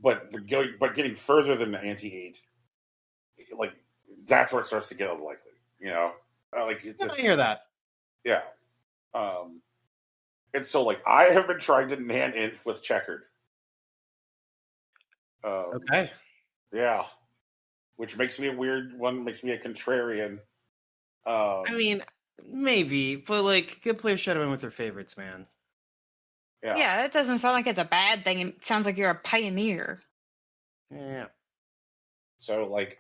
but getting further than the Ante 8, like that's where it starts to get unlikely. Like it's just, I hear that. Yeah. And so like I have been trying to Nan-Inf with checkered. Okay. Yeah. Which makes me a weird one, makes me a contrarian. I mean, maybe, but like good players should have been with their favorites, man. Yeah, it doesn't sound like it's a bad thing. It sounds like you're a pioneer. Yeah. So like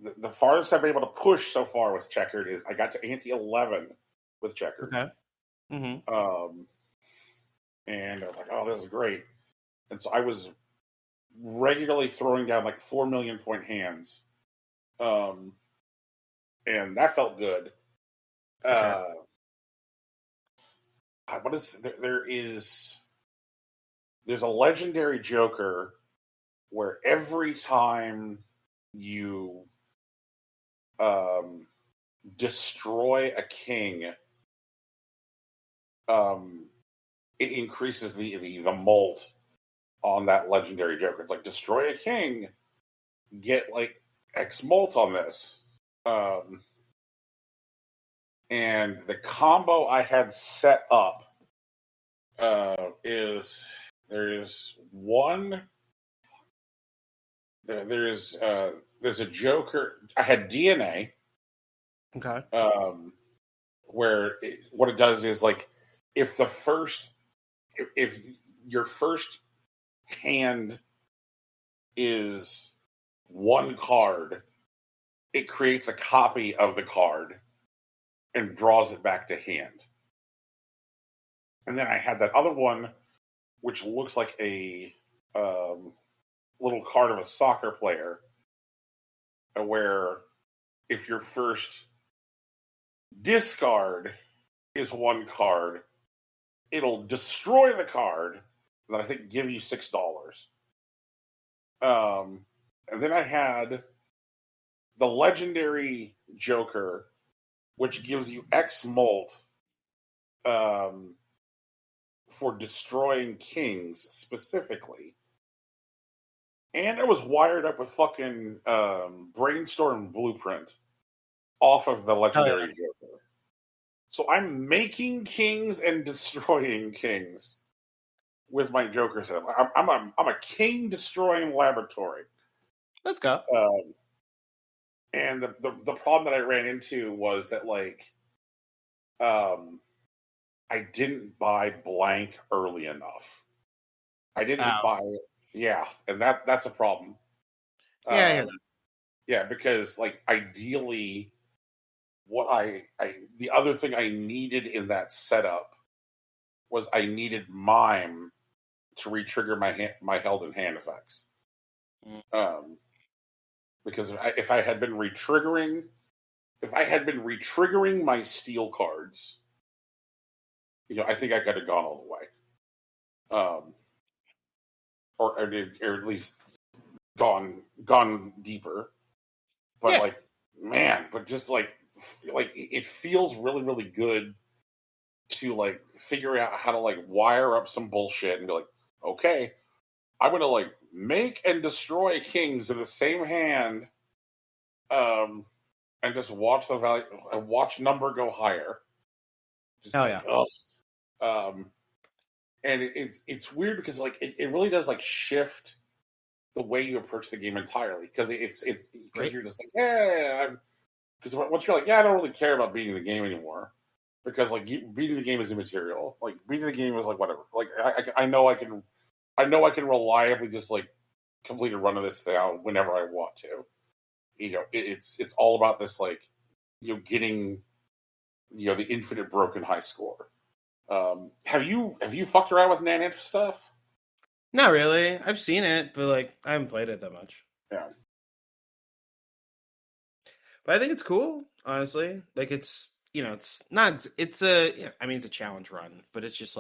the farthest I've been able to push so far with checkered is I got to Ante 11 with checkered. Okay. Mm-hmm. And I was like, oh, this is great. And so I was regularly throwing down like 4 million point hands. And that felt good. Sure. What is there's a legendary Joker where every time you destroy a king, it increases the molt on that legendary Joker. It's like destroy a king, get like X molt on this. And the combo I had set up is there's a Joker. I had DNA. Okay. Where what it does is like if your first hand is one card, it creates a copy of the card and draws it back to hand. And then I had that other one, which looks like a little card of a soccer player, where if your first discard is one card, it'll destroy the card, and then I think give you $6. And then I had the legendary Joker, which gives you X molt for destroying kings specifically. And I was wired up with fucking Brainstorm Blueprint off of the legendary Joker. So I'm making kings and destroying kings with my Joker set. I'm a king destroying laboratory. Let's go. And the problem that I ran into was that like I didn't buy blank early enough. I didn't buy it. Yeah, and that's a problem. Yeah, I hear that. Yeah, because like ideally what the other thing I needed in that setup was I needed Mime to re-trigger my held in hand effects. Because if I had been re-triggering my steel cards, I think I could have gone all the way, or at least gone deeper. But but just it feels really, really good to figure out how to wire up some bullshit and be like, okay, I'm gonna make and destroy kings in the same hand, and just watch the value, watch number go higher. Just Hell yeah. And it's weird because it really does shift the way you approach the game entirely, because because you're just because once you're I don't really care about beating the game anymore, because beating the game is immaterial. Beating the game is whatever. I know I can reliably just complete a run of this thing out whenever I want to. It's all about this getting the infinite broken high score. Have you fucked around with Nanith stuff? Not really. I've seen it, but I haven't played it that much. Yeah. But I think it's cool, honestly. It's it's not. It's a. I mean, it's a challenge run, but it's just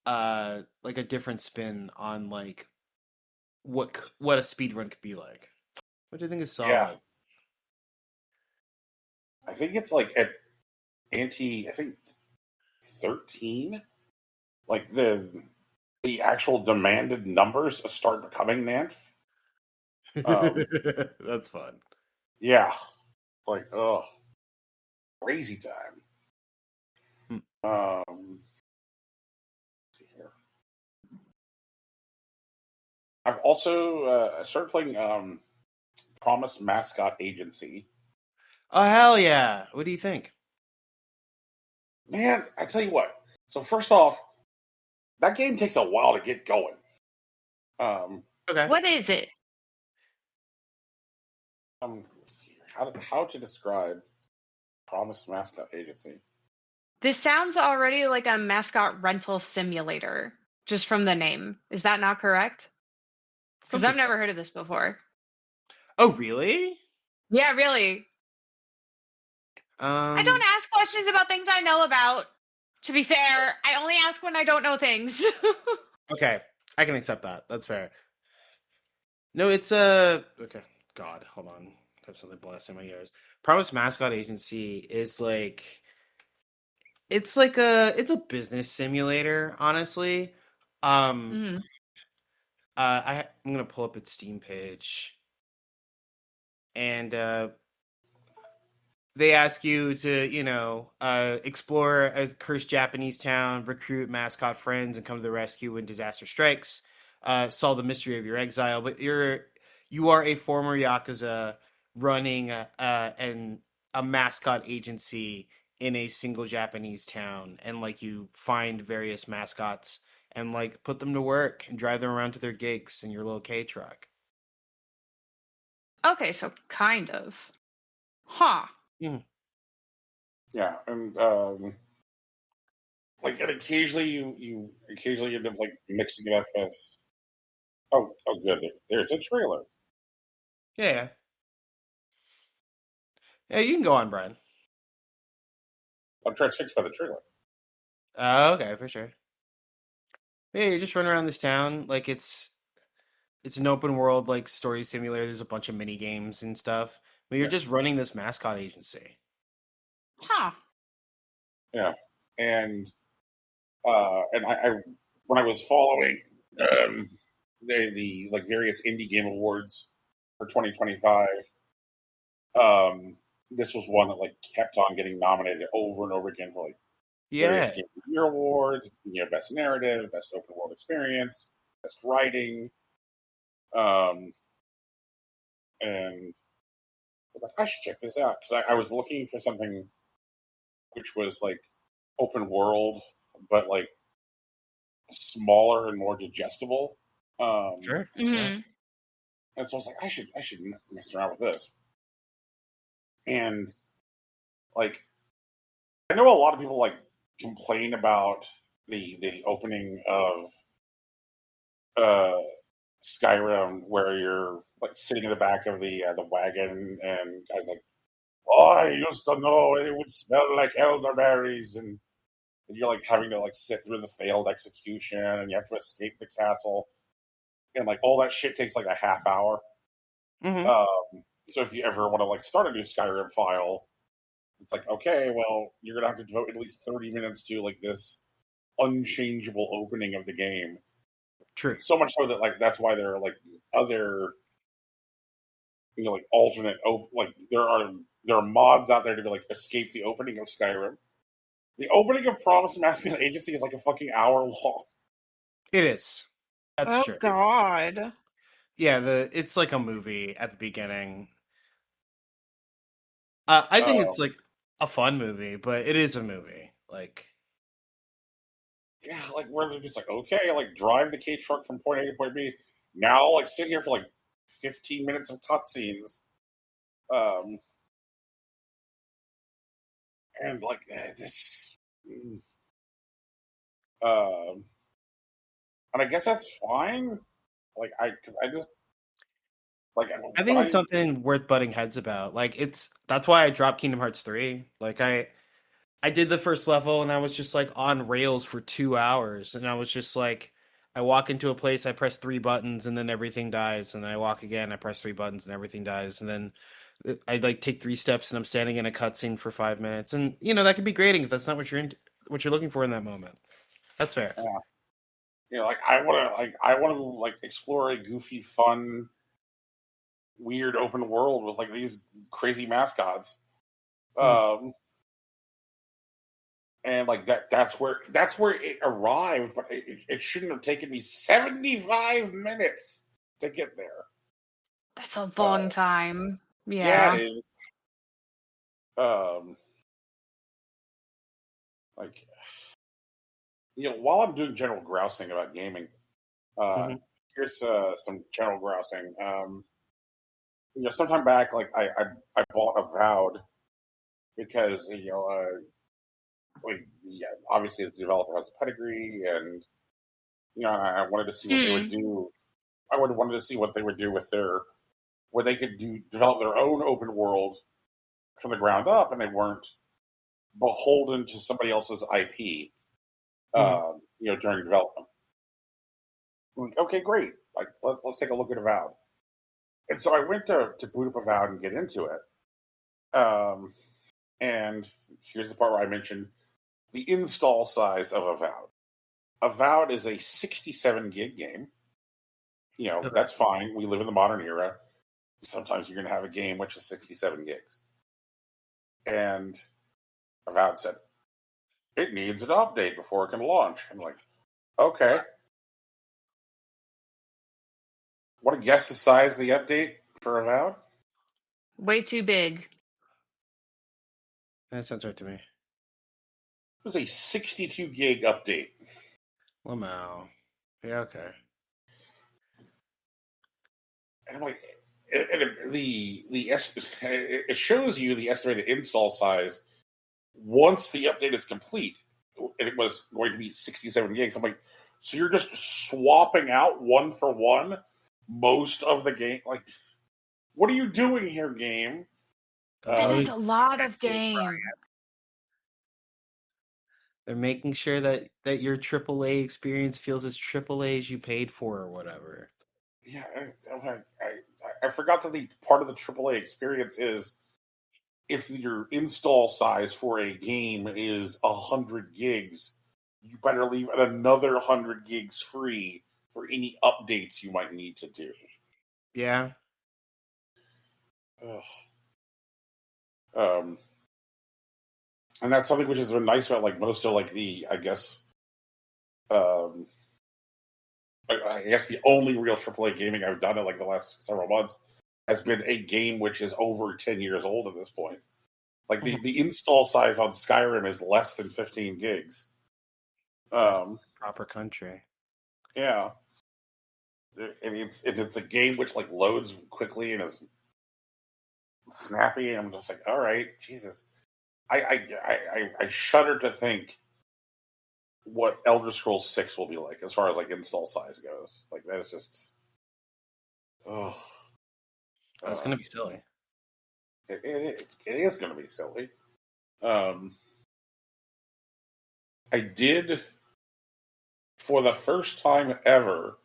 a different spin on what a speed run could be like, which I think is solid. Yeah. I think it's at I think 13. The actual demanded numbers start becoming Nanth. That's fun. Yeah. Crazy time. Let's see here. I've also started playing Promise Mascot Agency. Oh, hell yeah. What do you think? Man, I tell you what. So first off, that game takes a while to get going. Okay. What is it? Let's see here. How to describe Promise Mascot Agency? This sounds already like a mascot rental simulator, just from the name. Is that not correct? Because I've never heard of this before. Oh, really? Yeah, really. I don't ask questions about things I know about. To be fair, I only ask when I don't know things. Okay, I can accept that. That's fair. No, it's okay. God, hold on. I have something blasting my ears. Promise Mascot Agency is it's a business simulator, honestly. I'm gonna pull up its Steam page, and they ask you to, explore a cursed Japanese town, recruit mascot friends, and come to the rescue when disaster strikes. Solve the mystery of your exile. But you are a former Yakuza running a mascot agency in a single Japanese town, and you find various mascots and put them to work and drive them around to their gigs in your little K truck. Okay, so kind of. Huh. Yeah, and and occasionally you occasionally end up mixing it up with. Oh, good. There's a trailer. Yeah. Yeah, you can go on, Brian. I'm trying to fix by the trailer. Okay, for sure. Yeah, you're just running around this town. It's an open world story simulator. There's a bunch of mini games and stuff. But you're just running this mascot agency. Huh. Yeah. And I when I was following the various indie game awards for 2025, this was one that kept on getting nominated over and over again for various Game of the Year awards, best narrative, best open world experience, best writing, and I was I should check this out, because I was looking for something which was open world, but smaller and more digestible. Sure. Mm-hmm. And so I was I should mess around with this. And I know a lot of people complain about the opening of Skyrim, where you're like sitting in the back of the wagon, and guys like, "Oh, I used to know it would smell like elderberries," and you're like having to like sit through the failed execution, and you have to escape the castle, and like all that shit takes like a half hour. Mm-hmm. So if you ever want to like start a new Skyrim file, it's like, okay, well, you're gonna have to devote at least 30 minutes to like this unchangeable opening of the game. True. So much so that like that's why there are like other, like alternate like there are mods out there to be like escape the opening of Skyrim. The opening of Promise Masculine Agency is like a fucking hour long. It is. That's Oh true. God. Yeah, it's like a movie at the beginning. I think it's like a fun movie, but it is a movie. Like, yeah, like where they're just like, okay, like drive the K truck from point A to point B. Now, like sit here for like 15 minutes of cutscenes, um, and like this, um, and I guess that's fine. Like because I just like I think it's something worth butting heads about. Like, that's why I dropped Kingdom Hearts 3. Like, I did the first level and I was just like on rails for 2 hours, and I was just like, I walk into a place, I press three buttons, and then everything dies, and I walk again, I press three buttons, and everything dies, and then I like take three steps, and I'm standing in a cutscene for 5 minutes, and that could be grating if that's not what you're looking for in that moment. That's fair. Yeah. Like I want to like explore a goofy, fun, weird open world with like these crazy mascots. And like that's where it arrived, but it shouldn't have taken me 75 minutes to get there. That's a long time. Yeah, Yeah. it is. Like while I'm doing general grousing about gaming, here's some general grousing. Sometime back, like I bought Avowed because obviously the developer has a pedigree, and I wanted to see what they would do. I would wanted to see what they would do with where they could develop their own open world from the ground up, and they weren't beholden to somebody else's IP. During development. I'm like, okay, great. Like let's take a look at Avowed. And so I went to boot up Avowed and get into it. And here's the part where I mentioned the install size of Avowed. Avowed is a 67 gig game. That's fine. We live in the modern era. Sometimes you're going to have a game which is 67 gigs. And Avowed said, it needs an update before it can launch. I'm like, okay. Want to guess the size of the update for Avowed? Way too big. That sounds right to me. It was a 62 gig update. Wow. Yeah, okay. And I'm like, it shows you the estimated install size once the update is complete. And it was going to be 67 gigs. I'm like, so you're just swapping out one for one most of the game? Like, what are you doing here, game? That is a lot of game. They're making sure that your AAA experience feels as AAA as you paid for, or whatever. Yeah, I forgot that the part of the AAA experience is if your install size for a game is 100 gigs, you better leave another 100 gigs free for any updates you might need to do. Yeah. And that's something which has been nice about like most of like I guess the only real AAA gaming I've done in like the last several months has been a game which is over 10 years old at this point. Like the install size on Skyrim is less than 15 gigs. Proper country. Yeah. And it's a game which like loads quickly and is snappy. And I'm just like, all right, Jesus. I shudder to think what Elder Scrolls 6 will be like as far as like install size goes. Like that's just It's gonna be silly. It is going to be silly. I did, for the first time ever,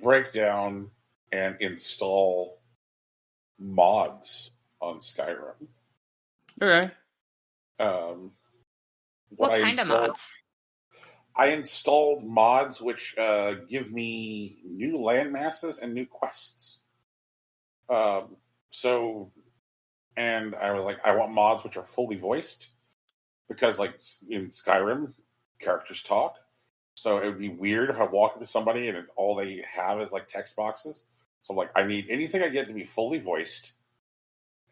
break down and install mods on Skyrim. Okay. What kind of mods? I installed mods which give me new land masses and new quests. And I was like, I want mods which are fully voiced because, like in Skyrim, characters talk. So it would be weird if I walk up to somebody and all they have is like text boxes. So I'm like, I need anything I get to be fully voiced,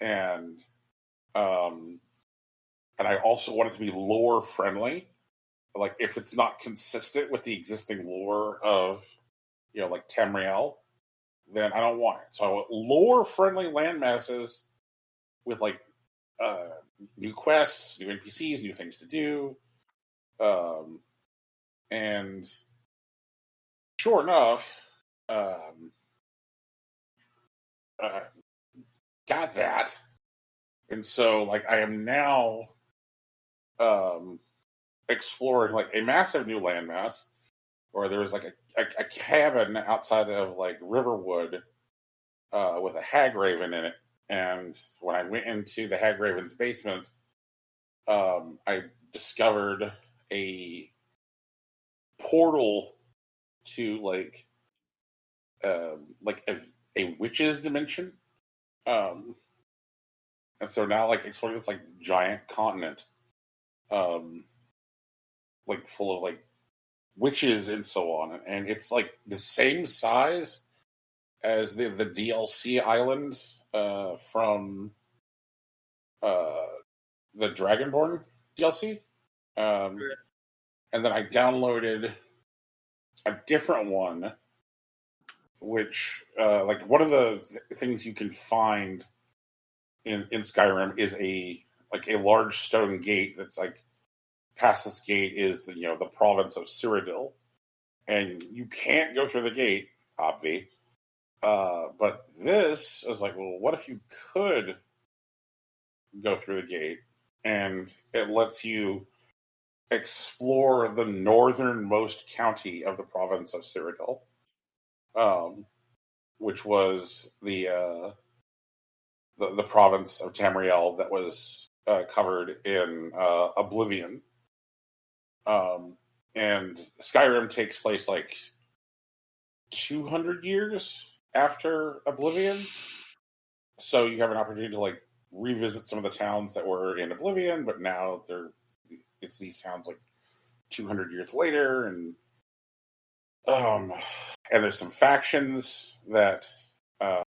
and I also want it to be lore friendly. Like if it's not consistent with the existing lore of, like Tamriel, then I don't want it. So I want lore friendly land masses with like new quests, new NPCs, new things to do. And sure enough, got that. And so like I am now exploring like a massive new landmass where there's like a cabin outside of like Riverwood with a hag raven in it. And when I went into the hag raven's basement, I discovered a portal to like a witch's dimension. And so now like exploring this like giant continent, like full of like witches and so on, and it's like the same size as the DLC island from the Dragonborn DLC. And then I downloaded a different one, which like one of the things you can find in Skyrim is a large stone gate that's like past this gate is the province of Cyrodiil, and you can't go through the gate, obvi. But this is like, well, what if you could go through the gate, and it lets you explore the northernmost county of the province of Cyrodiil, which was the province of Tamriel that was covered in Oblivion. And Skyrim takes place like 200 years after Oblivion. So you have an opportunity to like revisit some of the towns that were in Oblivion, but now it's these towns like 200 years later, and there's some factions that aren't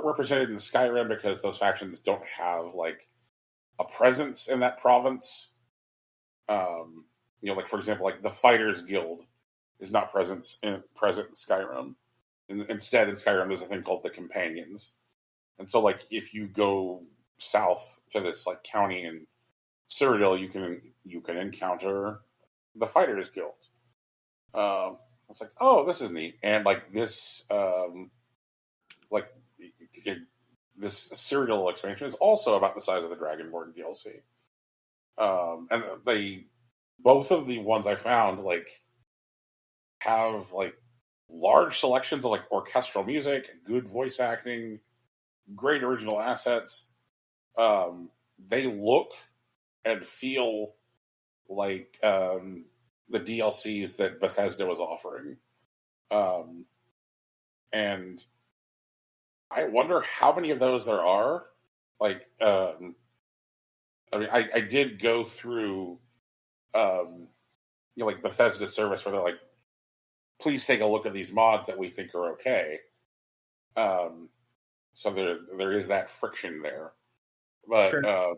represented in Skyrim because those factions don't have like a presence in that province. Like for example, like the Fighters Guild is not present in Skyrim. Instead, in Skyrim, there's a thing called the Companions. And so, like, if you go south to this like county in Cyrodiil, you can encounter the Fighters Guild. It's like, oh, this is neat, and like this, this Cyrodiil expansion is also about the size of the Dragonborn DLC. And both of the ones I found like have like large selections of like orchestral music, good voice acting, great original assets. They look and feel like the DLCs that Bethesda was offering. And I wonder how many of those there are. Like, I mean, I did go through, like Bethesda service where they're like, please take a look at these mods that we think are okay. So there is that friction there. But Sure.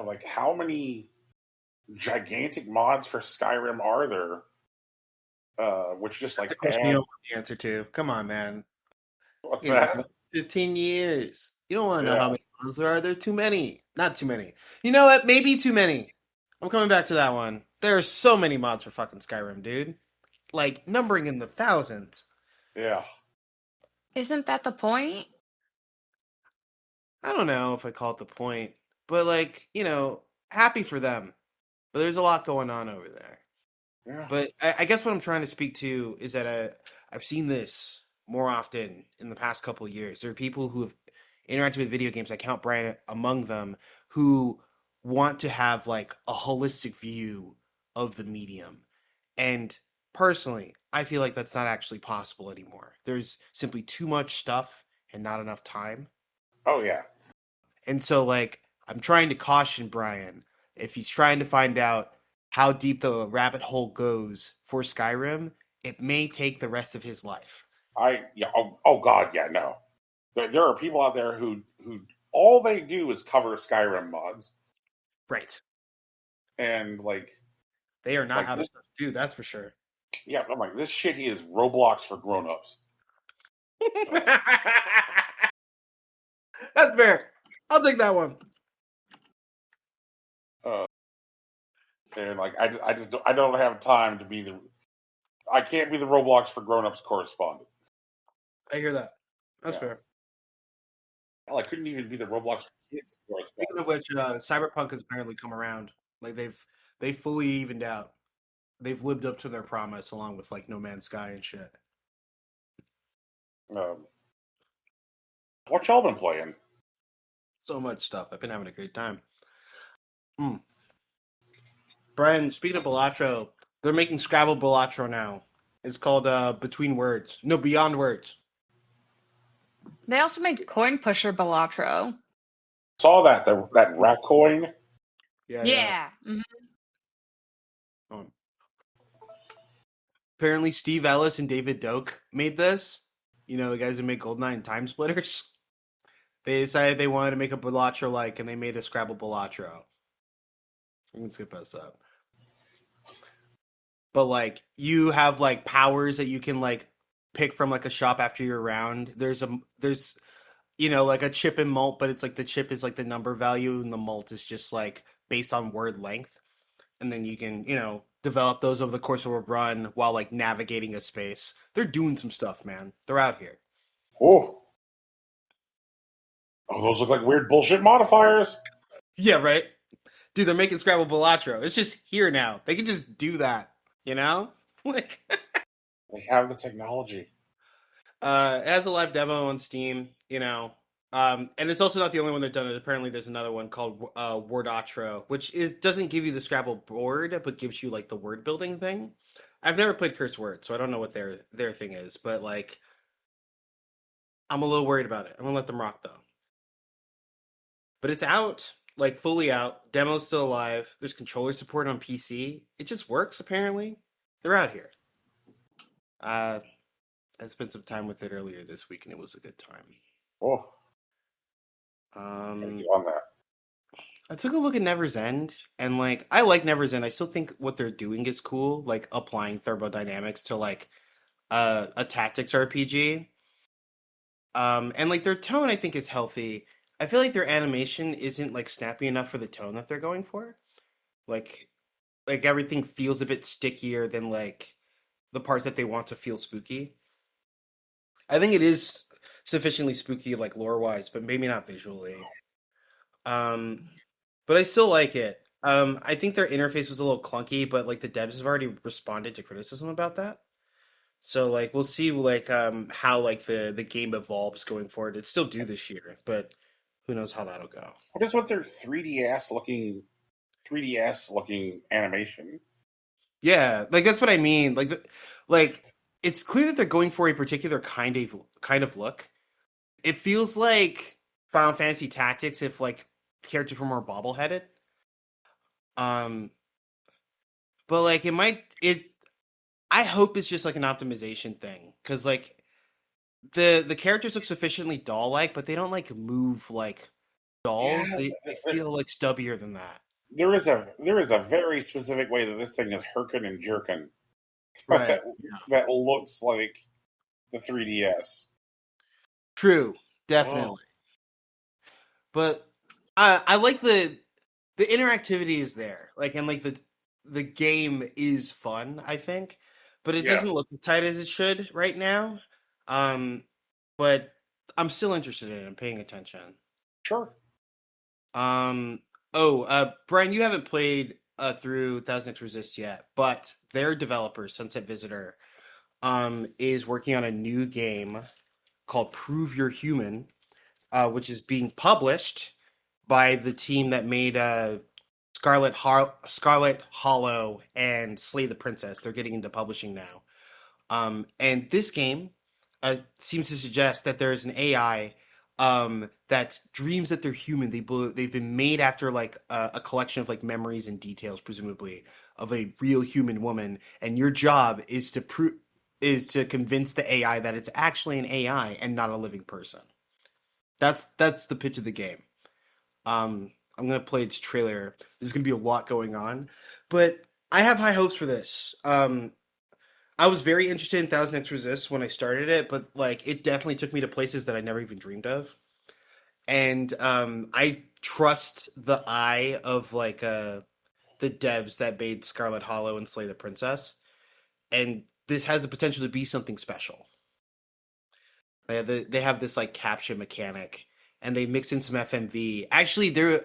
like, how many gigantic mods for Skyrim are there? Which just like That's a question you don't want the answer to. Come on, man. What's You that? know, 15 years. You don't want to know how many mods there are. There are too many. Not too many. You know what? Maybe too many. I'm coming back to that one. There are so many mods for fucking Skyrim, dude. Like, numbering in the thousands. Yeah. Isn't that the point? I don't know if I call it the point, but like, happy for them. But there's a lot going on over there. Yeah. But I guess what I'm trying to speak to is that I've seen this more often in the past couple of years. There are people who have interacted with video games, I count Brian among them, who want to have like a holistic view of the medium. And personally, I feel like that's not actually possible anymore. There's simply too much stuff and not enough time. Oh, yeah. And so, like, I'm trying to caution Brian if he's trying to find out how deep the rabbit hole goes for Skyrim, it may take the rest of his life. Oh God, yeah, no. There are people out there who all they do is cover Skyrim mods. Right. And like they are not like how to do, that's for sure. Yeah, I'm like, this shit is Roblox for grown-ups. That's fair. I'll take that one. And like, I don't have time to be I can't be the Roblox for grown-ups correspondent. I hear that. That's fair. Hell, I couldn't even be the Roblox for kids correspondent. Speaking of which, Cyberpunk has apparently come around. Like they fully evened out. They've lived up to their promise, along with like No Man's Sky and shit. What y'all been playing? So much stuff. I've been having a great time. Brian, speaking of Balatro, they're making Scrabble Balatro now. It's called Between Words. No, Beyond Words. They also made Coin Pusher Balatro. Saw that rat coin. Yeah. Mm-hmm. Apparently, Steve Ellis and David Doak made this. You know, the guys who make GoldenEye and Time Splitters. They decided they wanted to make a Balatro-like, and they made a Scrabble Balatro. I can skip this up. But, like, you have, like, powers that you can, like, pick from, like, a shop after your round. There's, like, a chip and malt, but it's, like, the chip is, like, the number value, and the malt is just, like, based on word length. And then you can, develop those over the course of a run while, like, navigating a space. They're doing some stuff, man. They're out here. Oh, those look like weird bullshit modifiers. Yeah, right? Dude, they're making Scrabble Balatro. It's just here now. They can just do that, Like, they have the technology. It has a live demo on Steam, and it's also not the only one they've done it. Apparently, there's another one called Wordatro, which doesn't give you the Scrabble board, but gives you like the word building thing. I've never played Curse Word, so I don't know what their thing is, but like, I'm a little worried about it. I'm gonna let them rock though. But it's out, like fully out. Demo's still alive. There's controller support on PC. It just works apparently. They're out here. I spent some time with it earlier this week, and it was a good time. Oh. On that. I took a look at Never's End, and like I like Never's End. I still think what they're doing is cool, like applying thermodynamics to like a tactics RPG. And like their tone, I think is healthy. I feel like their animation isn't like snappy enough for the tone that they're going for. Like everything feels a bit stickier than like the parts that they want to feel spooky. I think it is sufficiently spooky, like lore wise, but maybe not visually. But I still like it. I think their interface was a little clunky, but like the devs have already responded to criticism about that. So like we'll see like how like the game evolves going forward. It's still due this year, but who knows how that'll go. What is with their 3DS looking animation? Yeah, like that's what I mean. Like it's clear that they're going for a particular kind of look. It feels like Final Fantasy Tactics if like characters were more bobbleheaded. But like I hope it's just like an optimization thing because like the characters look sufficiently doll-like, but they don't like move like dolls. Yeah, they feel like stubbier than that. There is a very specific way that this thing is herkin and jerkin. Right. That looks like the 3DS. True, definitely. but I like the interactivity is there, like, and like the game is fun, I think, but it Yeah, doesn't look as tight as it should right now. Um, but I'm still interested in it and paying attention. sure. Um, Brian, you haven't played through Thousand X Resist yet, but their developer, Sunset Visitor, is working on a new game called Prove You're Human, which is being published by the team that made Scarlet Hollow and Slay the Princess. They're getting into publishing now. And this game seems to suggest that there's an AI that dreams that they're human. They've been made after like a collection of like memories and details, presumably, of a real human woman. And your job is to convince the AI that it's actually an AI and not a living person. That's the pitch of the game. I'm gonna play its trailer. There's gonna be a lot going on, but I have high hopes for this. I was very interested in Thousand X Resist when I started it, but like it definitely took me to places that I never even dreamed of. And I trust the eye of like the devs that made Scarlet Hollow and Slay the Princess, and this has the potential to be something special. They have this like capture mechanic, and they mix in some FMV. Actually, they're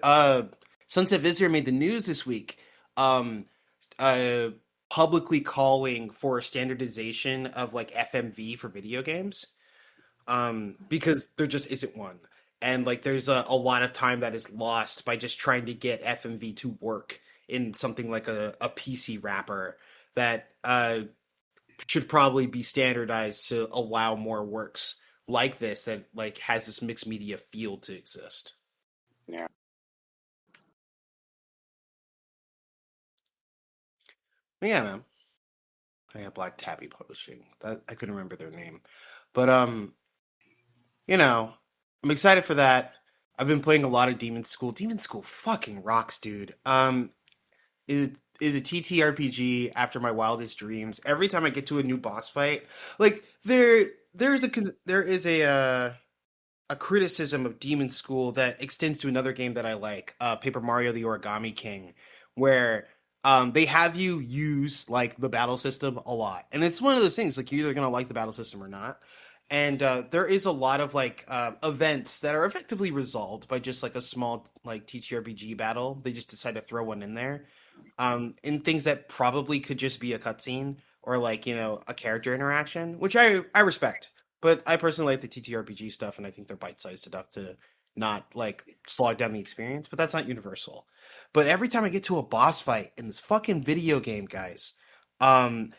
Sunset Visitor made the news this week, um, uh, publicly calling for a standardization of like FMV for video games, because there just isn't one, and like there's a lot of time that is lost by just trying to get FMV to work in something like a PC wrapper that should probably be standardized to allow more works like this that like has this mixed media feel to exist. Yeah. But yeah, man. I got Black Tabby Publishing. I couldn't remember their name, but you know, I'm excited for that. I've been playing a lot of Demon School. Demon School fucking rocks, dude. Is a TTRPG after my wildest dreams. Every time I get to a new boss fight, like there is a criticism of Demon School that extends to another game that I like, Paper Mario: The Origami King, where they have you use like the battle system a lot, and it's one of those things like you're either gonna like the battle system or not. And there is a lot of like events that are effectively resolved by just like a small like TTRPG battle. They just decide to throw one in there, in things that probably could just be a cutscene or like a character interaction, which I respect. But I personally like the TTRPG stuff, and I think they're bite sized enough to not like slog down the experience. But that's not universal. But every time I get to a boss fight in this fucking video game, guys, some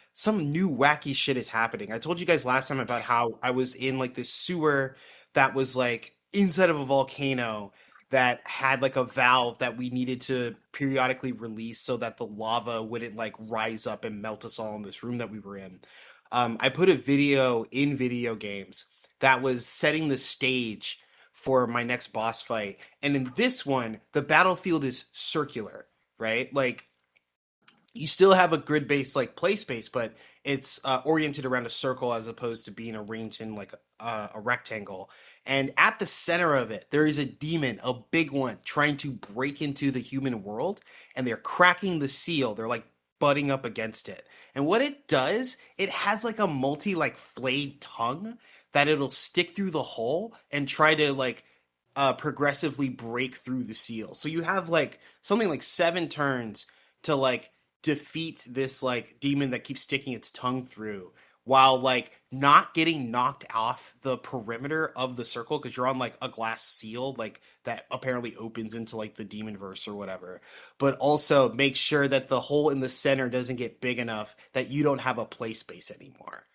new wacky shit is happening. I told you guys last time about how I was in like this sewer that was like inside of a volcano that had like a valve that we needed to periodically release so that the lava wouldn't like rise up and melt us all in this room that we were in. I put a video in video games that was setting the stage for my next boss fight. And in this one, the battlefield is circular, right? Like you still have a grid-based like play space, but it's oriented around a circle as opposed to being arranged in like a rectangle. And at the center of it, there is a demon, a big one, trying to break into the human world, and they're cracking the seal. They're like butting up against it. And what it does, it has like a multi like flayed tongue that it'll stick through the hole and try to like progressively break through the seal. So you have like something like 7 turns to like defeat this like demon that keeps sticking its tongue through while like not getting knocked off the perimeter of the circle because you're on like a glass seal like that apparently opens into like the demon verse or whatever, but also make sure that the hole in the center doesn't get big enough that you don't have a play space anymore.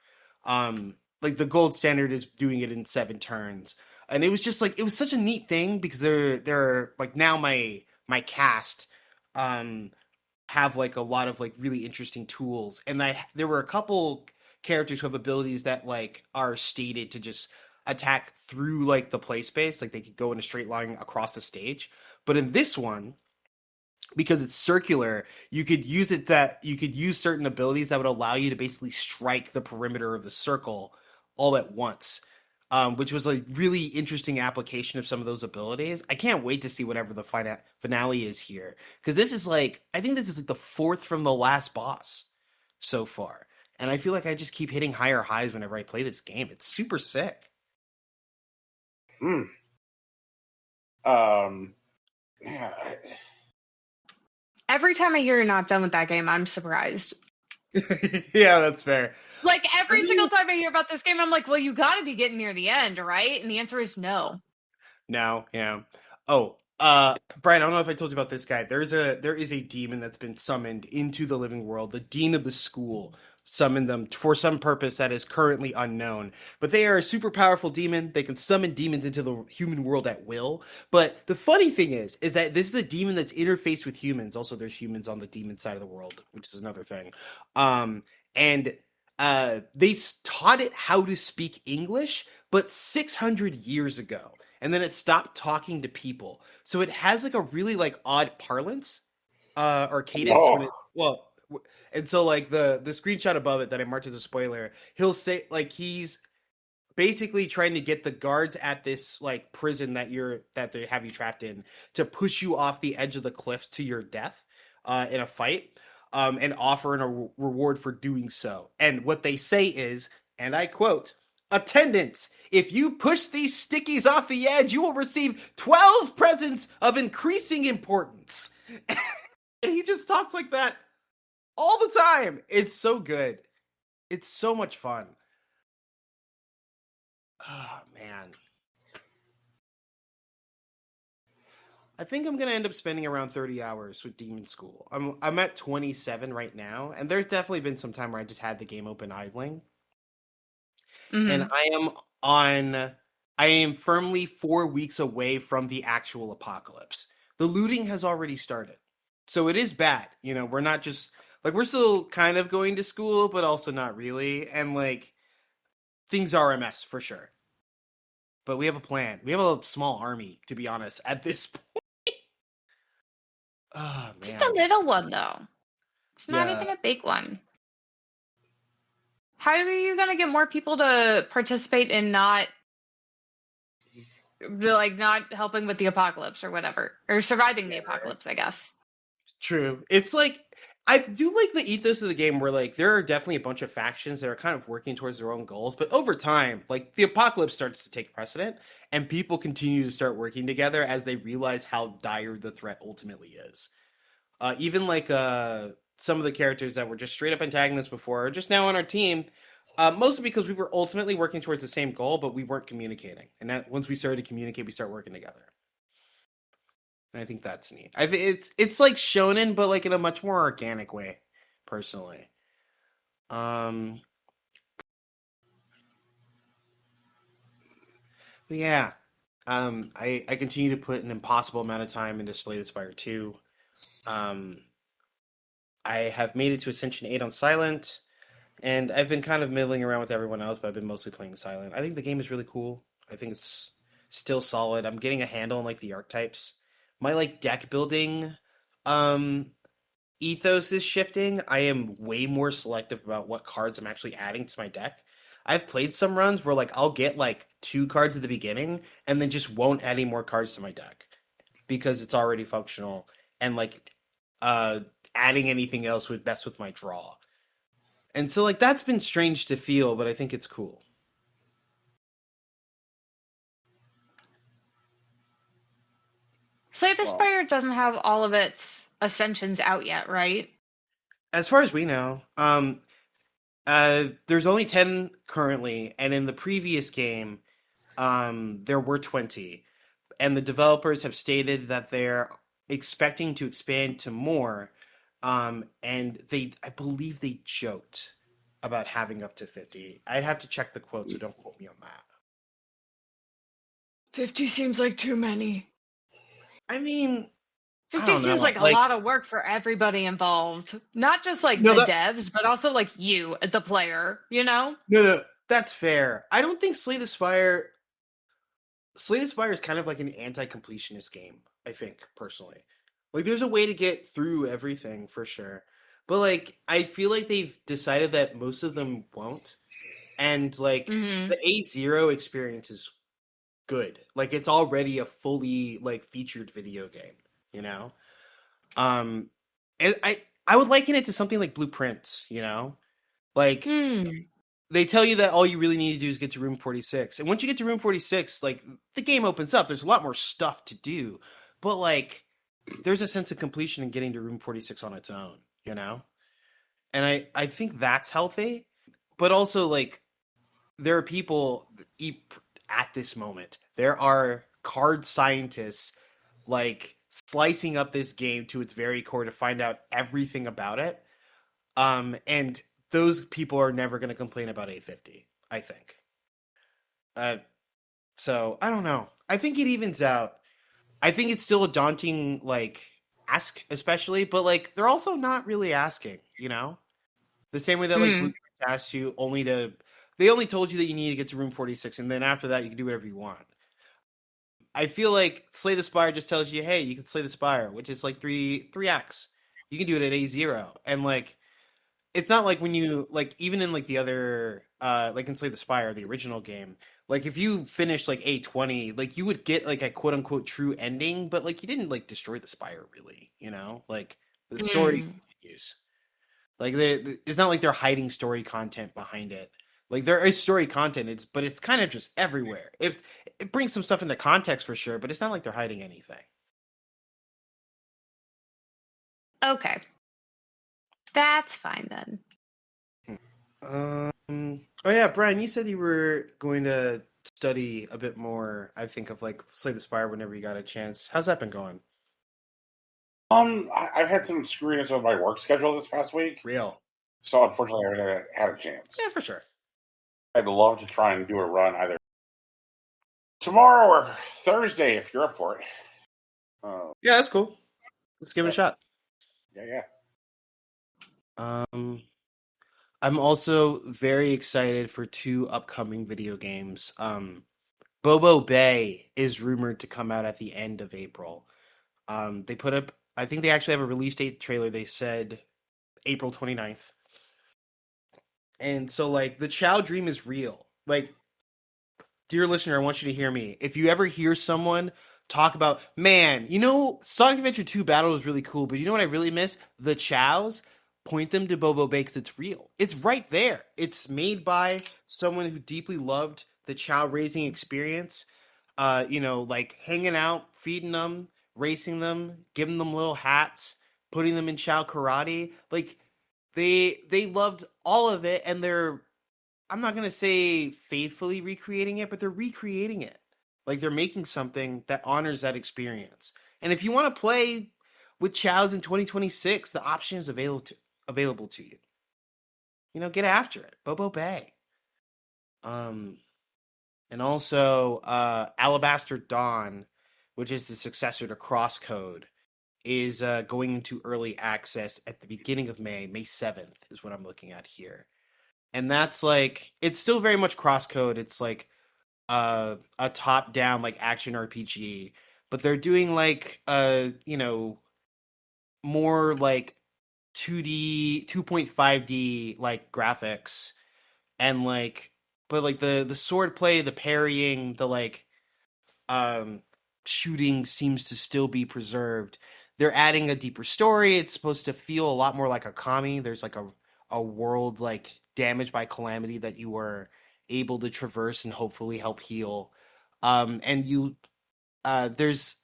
Like the gold standard is doing it in 7 turns, and it was just like it was such a neat thing because they're like now my cast have like a lot of like really interesting tools, and there were a couple characters who have abilities that like are stated to just attack through like the play space, like they could go in a straight line across the stage. But in this one, because it's circular, you could use certain abilities that would allow you to basically strike the perimeter of the circle all at once. which was a really interesting application of some of those abilities. I can't wait to see whatever the finale is here, because this is like, I think this is like the fourth from the last boss so far, and I feel like I just keep hitting higher highs whenever I play this game. It's super sick. Yeah. Every time I hear you're not done with that game, I'm surprised. Yeah, that's fair. Like, every single time I hear about this game, I'm like, well, you got to be getting near the end, right? And the answer is no. No, yeah. Oh, Brian, I don't know if I told you about this guy. There is a demon that's been summoned into the living world. The dean of the school summoned them for some purpose that is currently unknown. But they are a super powerful demon. They can summon demons into the human world at will. But the funny thing is that this is a demon that's interfaced with humans. Also, there's humans on the demon side of the world, which is another thing. And they taught it how to speak English, but 600 years ago. And then it stopped talking to people. So it has like a really like odd parlance or cadence. And so like the screenshot above it that I marked as a spoiler, he'll say like he's basically trying to get the guards at this like prison that they have you trapped in to push you off the edge of the cliffs to your death in a fight, and offer a reward for doing so. And what they say is, and I quote, "Attendants, if you push these stickies off the edge, you will receive 12 presents of increasing importance." And he just talks like that all the time. It's so good. It's so much fun. Oh, man. I think I'm going to end up spending around 30 hours with Demon School. I'm at 27 right now, and there's definitely been some time where I just had the game open idling. Mm-hmm. And I am firmly 4 weeks away from the actual apocalypse. The looting has already started. So it is bad. You know, we're not just like, we're still kind of going to school, but also not really. And like, things are a mess for sure. But we have a plan. We have a small army, to be honest, at this point. Oh, man. Just a little one, though. It's not even a big one. How are you going to get more people to participate in not helping with the apocalypse or whatever? Or surviving the apocalypse, I guess. True. It's like, I do like the ethos of the game where like there are definitely a bunch of factions that are kind of working towards their own goals, but over time, like the apocalypse starts to take precedent and people continue to start working together as they realize how dire the threat ultimately is. Even like some of the characters that were just straight up antagonists before are just now on our team, mostly because we were ultimately working towards the same goal, but we weren't communicating. And that once we started to communicate, we start working together. And I think that's neat. It's like shonen, but like in a much more organic way, personally. But yeah. I continue to put an impossible amount of time into Slay the Spire 2. I have made it to Ascension 8 on Silent, and I've been kind of middling around with everyone else, but I've been mostly playing Silent. I think the game is really cool. I think it's still solid. I'm getting a handle on like the archetypes. My like deck building ethos is shifting. I am way more selective about what cards I'm actually adding to my deck. I've played some runs where like I'll get like 2 cards at the beginning and then just won't add any more cards to my deck because it's already functional, and like adding anything else would mess with my draw. And so like that's been strange to feel, but I think it's cool. Slay the Spire doesn't have all of its ascensions out yet, right? As far as we know, there's only 10 currently, and in the previous game, there were 20. And the developers have stated that they're expecting to expand to more, and I believe they joked about having up to 50. I'd have to check the quote, so don't quote me on that. 50 seems like too many. I mean, 50 seems like a lot of work for everybody involved. Not just like the devs, but also like you, the player, you know? No, that's fair. I don't think Slay the Spire is kind of like an anti-completionist game, I think, personally. Like, there's a way to get through everything, for sure. But, like, I feel like they've decided that most of them won't. And like the A0 experience is good. Like it's already a fully like featured video game, you know? I would liken it to something like Blueprint, you know? Like they tell you that all you really need to do is get to room 46. And once you get to room 46, like the game opens up. There's a lot more stuff to do. But like there's a sense of completion in getting to room 46 on its own, you know? And I think that's healthy. But also like there are people at this moment. There are card scientists like slicing up this game to its very core to find out everything about it. And those people are never going to complain about 850, I think. So I don't know. I think it evens out. I think it's still a daunting like ask, especially, but like they're also not really asking, you know? The same way that like Blueprint asked you they only told you that you need to get to room 46, and then after that you can do whatever you want. I feel like Slay the Spire just tells you, hey, you can slay the Spire, which is like 3x. You can do it at A0. And like it's not like when you like even in like the other like in Slay the Spire, the original game, like if you finish like A20, like you would get like a quote unquote true ending, but like you didn't like destroy the Spire really, you know? Like the story continues. Like it's not like they're hiding story content behind it. Like there is story content, but it's kind of just everywhere. It brings some stuff into context for sure, but it's not like they're hiding anything. Okay, that's fine then. Oh yeah, Brian, you said you were going to study a bit more. I think of like Slay the Spire whenever you got a chance. How's that been going? I've had some screwiness with my work schedule this past week. Real. So unfortunately, I haven't had a chance. Yeah, for sure. I'd love to try and do a run either tomorrow or Thursday if you're up for it. Yeah, that's cool. Let's give it a shot. Yeah. I'm also very excited for 2 upcoming video games. Bobo Bay is rumored to come out at the end of April. They put up, I think they actually have a release date trailer. They said April 29th. And so, like, the Chow dream is real. Like, dear listener, I want you to hear me. If you ever hear someone talk about, man, you know, Sonic Adventure 2 Battle was really cool, but you know what I really miss? The Chows. Point them to Bobo Bay because it's real. It's right there. It's made by someone who deeply loved the Chow raising experience. You know, like hanging out, feeding them, racing them, giving them little hats, putting them in Chow karate. Like they loved all of it, and I'm not gonna say faithfully recreating it, but they're recreating it. Like they're making something that honors that experience. And if you want to play with Chows in 2026, the option is available to you. You know, get after it. Bobo Bay. And also Alabaster Dawn, which is the successor to Crosscode, is going into early access at the beginning of May. May 7th is what I'm looking at here. And that's like, it's still very much Crosscode. It's like a top-down like action RPG, but they're doing like you know, more like 2D 2.5D like graphics, and like but like the sword play, the parrying, the like shooting seems to still be preserved. They're adding a deeper story. It's supposed to feel a lot more like a Kami. There's like a world like damaged by calamity that you were able to traverse and hopefully help heal. And you there's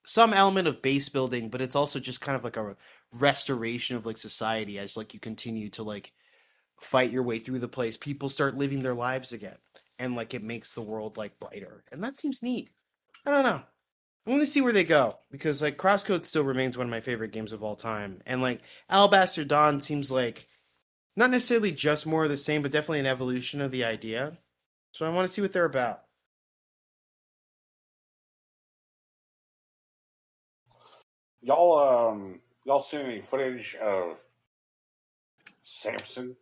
some element of base building, but it's also just kind of like a restoration of like society as like you continue to like fight your way through the place. People start living their lives again, and like it makes the world like brighter, and that seems neat. I don't know. I'm going to see where they go, because like Crosscode still remains one of my favorite games of all time, and like Alabaster Dawn seems like not necessarily just more of the same, but definitely an evolution of the idea. So I want to see what they're about. Y'all seen any footage of Samson?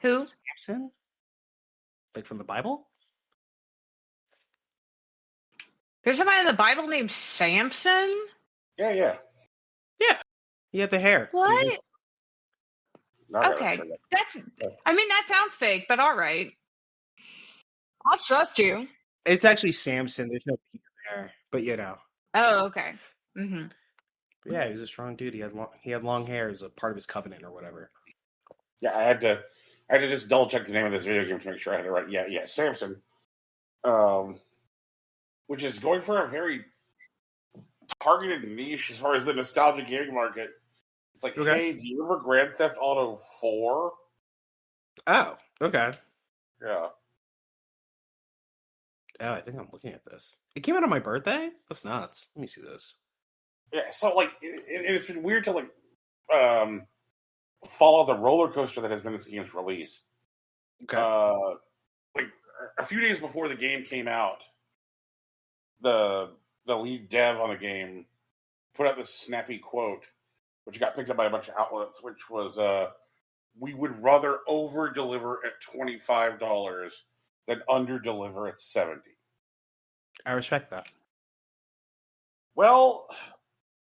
Who? Samson? Like from the Bible? There's somebody in the Bible named Samson? Yeah. Yeah. He had the hair. What? Okay, that sounds fake, but all right. I'll trust you. It's actually Samson. There's no Peter there, but you know. Oh, okay. Mm-hmm. But yeah, he was a strong dude. He had long hair as a part of his covenant or whatever. Yeah, I had to just double check the name of this video game to make sure I had it right. Yeah, Samson. Which is going for a very targeted niche as far as the nostalgia gaming market. It's like, Okay. hey, do you remember Grand Theft Auto 4? Oh, okay. Yeah. Oh, I think I'm looking at this. It came out on my birthday? That's nuts. Let me see this. Yeah, so like it's been weird to like follow the roller coaster that has been this game's release. Okay. Like a few days before the game came out, the lead dev on the game put out this snappy quote, which got picked up by a bunch of outlets, which was we would rather over deliver at $25 than under deliver at $70. I respect that. Well,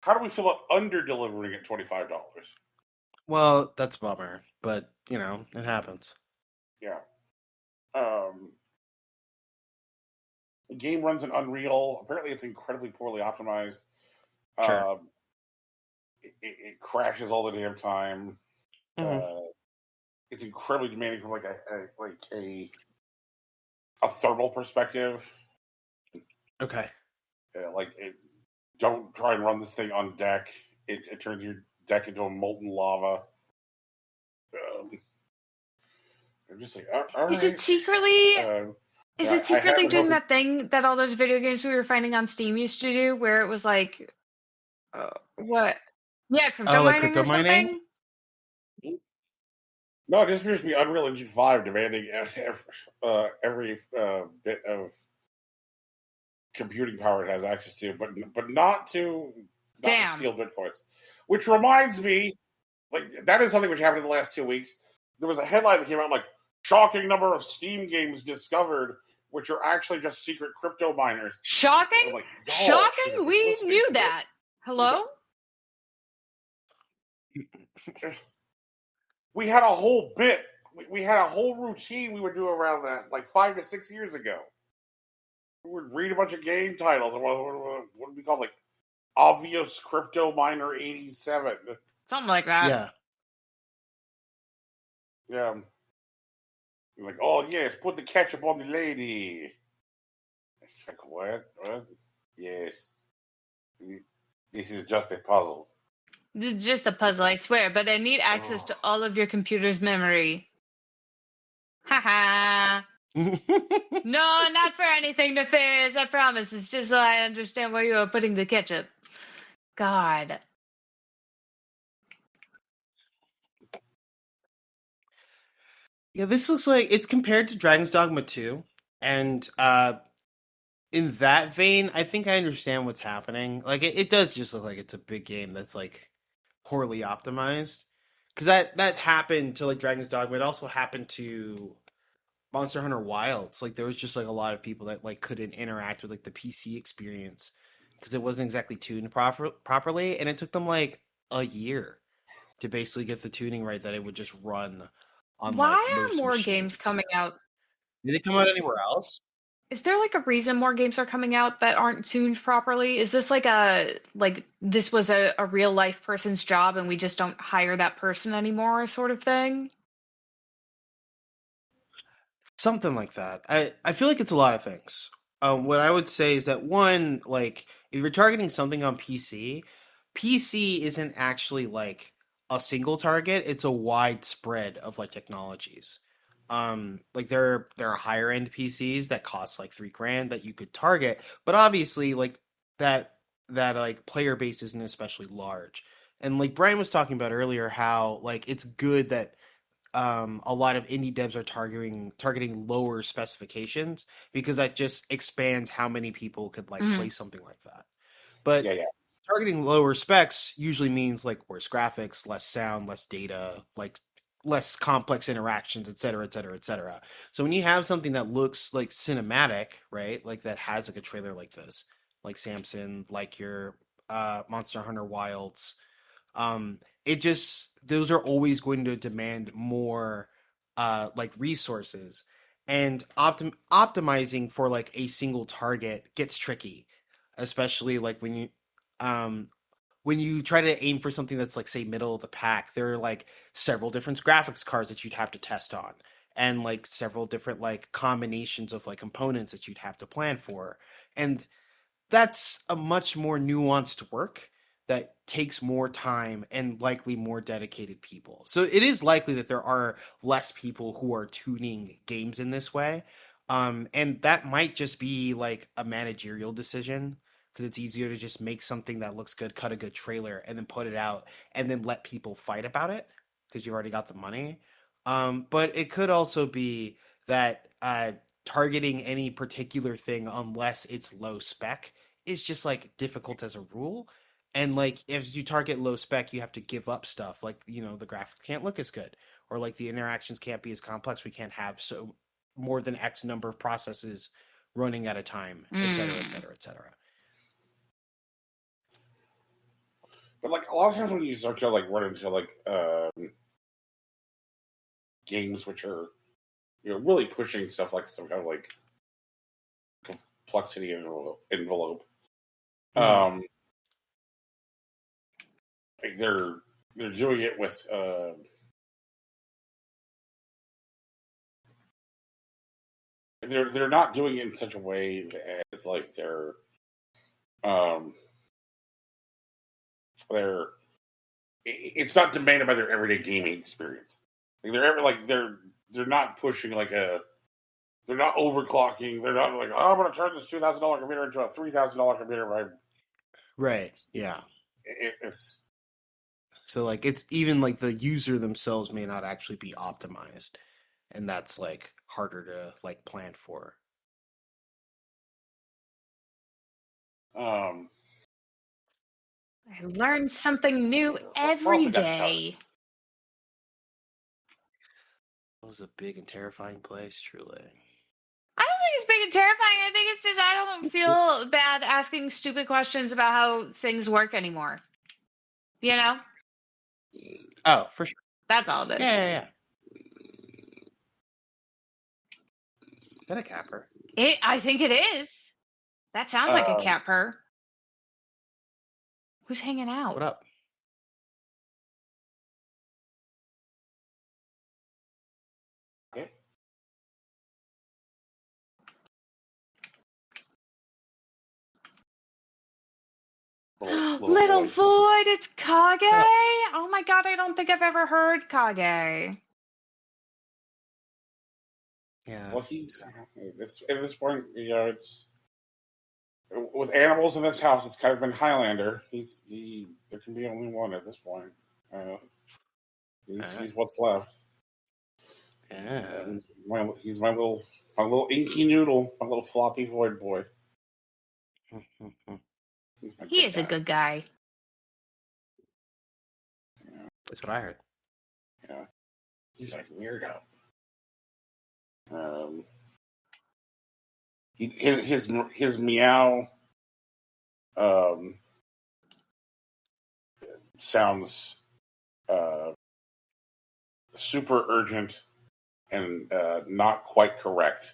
how do we feel about under delivering at $25? Well, that's a bummer, but you know, it happens. Yeah. The game runs in Unreal. Apparently, it's incredibly poorly optimized. Sure. It crashes all the damn time. Mm-hmm. It's incredibly demanding from like a thermal perspective. Okay. Don't try and run this thing on deck. It turns your deck into a molten lava. I'm just like, all right. Is it secretly? Is it secretly doing that thing that all those video games we were finding on Steam used to do, where it was like, what? Yeah, crypto mining crypto or something. Mining? No, it just appears to be Unreal Engine 5 demanding every bit of computing power it has access to, but not to steal Bitcoins. Which reminds me, like that is something which happened in the last 2 weeks. There was a headline that came out like shocking number of Steam games discovered, which are actually just secret crypto miners. Shocking? Like, shocking? We knew that. Hello? We had a whole bit. We had a whole routine we would do around that, like 5 to 6 years ago. We would read a bunch of game titles. What would we call like obvious crypto miner 87? Something like that. Yeah. Like, oh yes, put the ketchup on the lady. It's like, what? Yes. This is just a puzzle. It's just a puzzle, I swear, but I need access to all of your computer's memory. Haha. No, not for anything nefarious, I promise. It's just so I understand where you are putting the ketchup. God. Yeah, this looks like it's compared to Dragon's Dogma 2. And in that vein, I think I understand what's happening. Like, it does just look like it's a big game that's, like, poorly optimized. Because that happened to, like, Dragon's Dogma. It also happened to Monster Hunter Wilds. Like, there was just, like, a lot of people that, like, couldn't interact with, like, the PC experience. Because it wasn't exactly tuned properly. And it took them, like, a year to basically get the tuning right that it would just run on Why most are more machines. games coming out? Did they come out anywhere else? Is there like a reason more games are coming out that aren't tuned properly? Is this like this was a real life person's job and we just don't hire that person anymore, sort of thing? Something like that. I feel like it's a lot of things. What I would say is that one, like, if you're targeting something on PC isn't actually like a single target. It's a wide spread of like technologies. Like there are higher end PCs that cost like $3,000 that you could target, but obviously like that like player base isn't especially large. And like Brian was talking about earlier, how like it's good that a lot of indie devs are targeting lower specifications because that just expands how many people could like play something like that. But targeting lower specs usually means like worse graphics, less sound, less data, like less complex interactions, et cetera, et cetera, et cetera. So when you have something that looks like cinematic, right, like that has like a trailer like this, like Samson, like your Monster Hunter Wilds, it just those are always going to demand more like resources, and optimizing for like a single target gets tricky, especially like when you try to aim for something that's like say middle of the pack. There are like several different graphics cards that you'd have to test on, and like several different like combinations of like components that you'd have to plan for, and that's a much more nuanced work that takes more time and likely more dedicated people. So it is likely that there are less people who are tuning games in this way. And that might just be like a managerial decision, because it's easier to just make something that looks good, cut a good trailer, and then put it out and then let people fight about it because you've already got the money. But it could also be that targeting any particular thing, unless it's low spec, is just like difficult as a rule. And like if you target low spec, you have to give up stuff like, you know, the graphics can't look as good, or like the interactions can't be as complex. We can't have so more than X number of processes running at a time, et cetera, et cetera, et cetera. But like a lot of times when you start to like run into like games which are, you know, really pushing stuff like some kind of like complexity envelope, like they're doing it with they're not doing it in such a way as like they're it's not demanded by their everyday gaming experience. Like they're not pushing like they're not overclocking. They're not like, oh, I'm going to turn this $2,000 computer into a $3,000 computer. Right. Yeah. It's so like it's even like the user themselves may not actually be optimized, and that's like harder to like plan for. I learn something new every day. It was a big and terrifying place, truly. I don't think it's big and terrifying. I think it's just I don't feel bad asking stupid questions about how things work anymore. You know? Oh, for sure. That's all it is. Yeah. Is that a cat purr? I think it is. That sounds like a cat purr. Who's hanging out? What up? okay. Little Void, it's Kage. Oh my god, I don't think I've ever heard Kage. Yeah. Well, it's at this point, you know, it's with animals in this house. It's kind of been Highlander. There can be only one at this point. He's what's left. Yeah. He's my little inky noodle, my little floppy void boy. He is a good guy. Yeah. That's what I heard. Yeah. He's like weirdo. His meow sounds super urgent and not quite correct.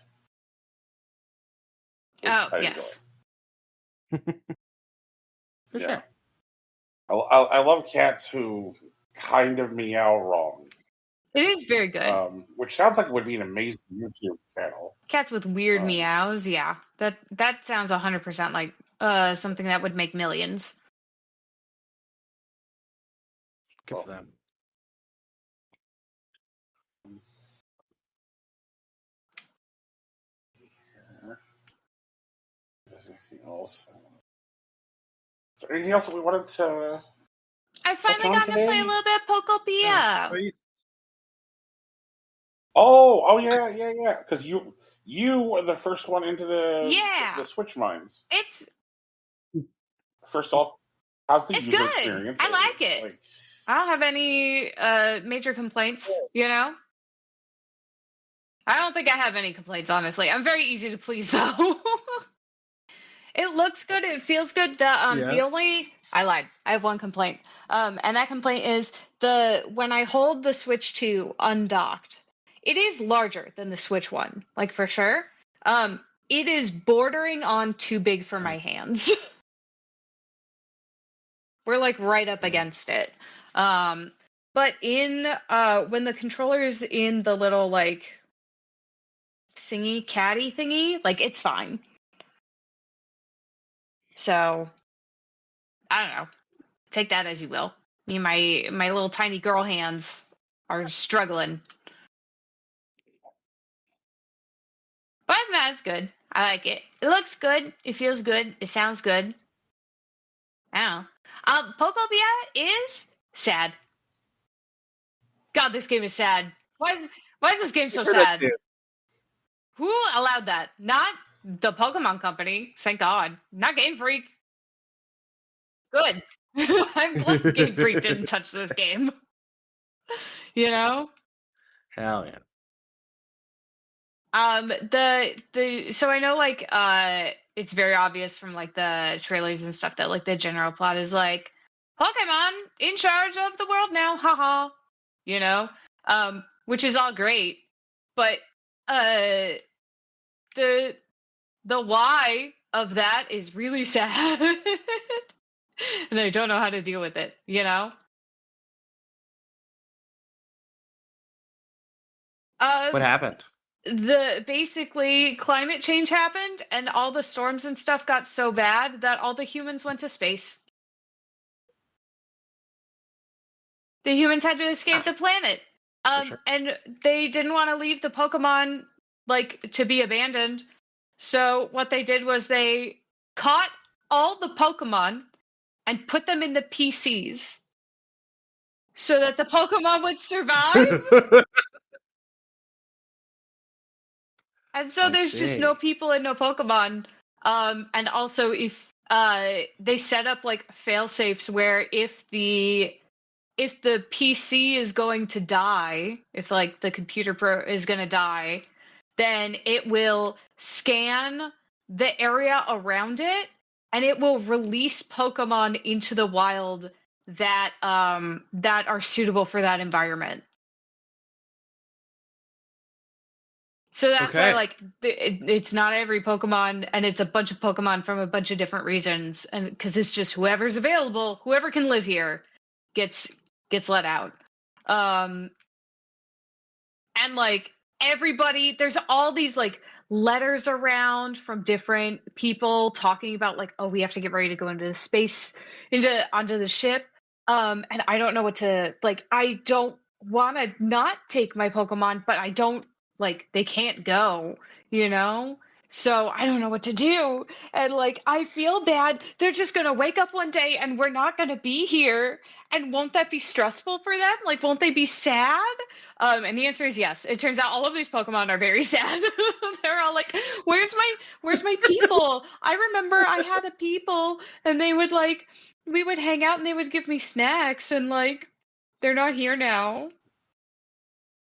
Oh, yes. For sure. I love cats who kind of meow wrong. It is very good. Which sounds like it would be an amazing YouTube channel. Cats with weird meows, yeah. That sounds 100% like something that would make millions. Good for them. There's anything else? Is there anything else that we wanted to? I finally got to play a little bit of Pokopia. Oh yeah. Because you were the first one into the Switch mines. It's first off, how's the user good. experience? I like it. I don't have any major complaints. You know, I don't think I have any complaints. Honestly, I'm very easy to please though. It looks good. It feels good. The only I lied. I have one complaint. And that complaint is when I hold the Switch 2 undocked, it is larger than the Switch 1, like for sure. It is bordering on too big for my hands. We're like right up against it. But when the controller is in the little like caddy thingy, like it's fine. So I don't know. Take that as you will. Me and my little tiny girl hands are struggling. But that's good. I like it. It looks good. It feels good. It sounds good. I don't know. Pokopia is sad. God, this game is sad. Why is this game so sad? Who allowed that? Not the Pokemon Company. Thank God. Not Game Freak. Good. I'm glad Game Freak didn't touch this game. You know? Hell yeah. So I know like it's very obvious from like the trailers and stuff that like the general plot is like Pokemon in charge of the world now, haha. You know? Which is all great. But the why of that is really sad. And I don't know how to deal with it, you know? What happened? Basically climate change happened and all the storms and stuff got so bad that all the humans went to space. The humans had to escape the planet. Sure. And they didn't want to leave the Pokemon like to be abandoned. So what they did was they caught all the Pokemon and put them in the PCs so that the Pokemon would survive. And so there's just no people and no Pokemon. And also if they set up like fail safes where if the PC is going to die, if like the computer is going to die, then it will scan the area around it and it will release Pokemon into the wild that are suitable for that environment. So that's why, like, it's not every Pokemon, and it's a bunch of Pokemon from a bunch of different regions, and because it's just whoever's available, whoever can live here, gets let out. And like everybody, there's all these like letters around from different people talking about like, oh, we have to get ready to go into onto the ship. And I don't know what to like. I don't want to not take my Pokemon, but I don't. Like they can't go, you know? So I don't know what to do. And like I feel bad. They're just going to wake up one day and we're not going to be here. And won't that be stressful for them? Like won't they be sad? And the answer is yes. It turns out all of these Pokemon are very sad. They're all like, where's my people? I remember I had a people and they would like we would hang out and they would give me snacks and like they're not here now.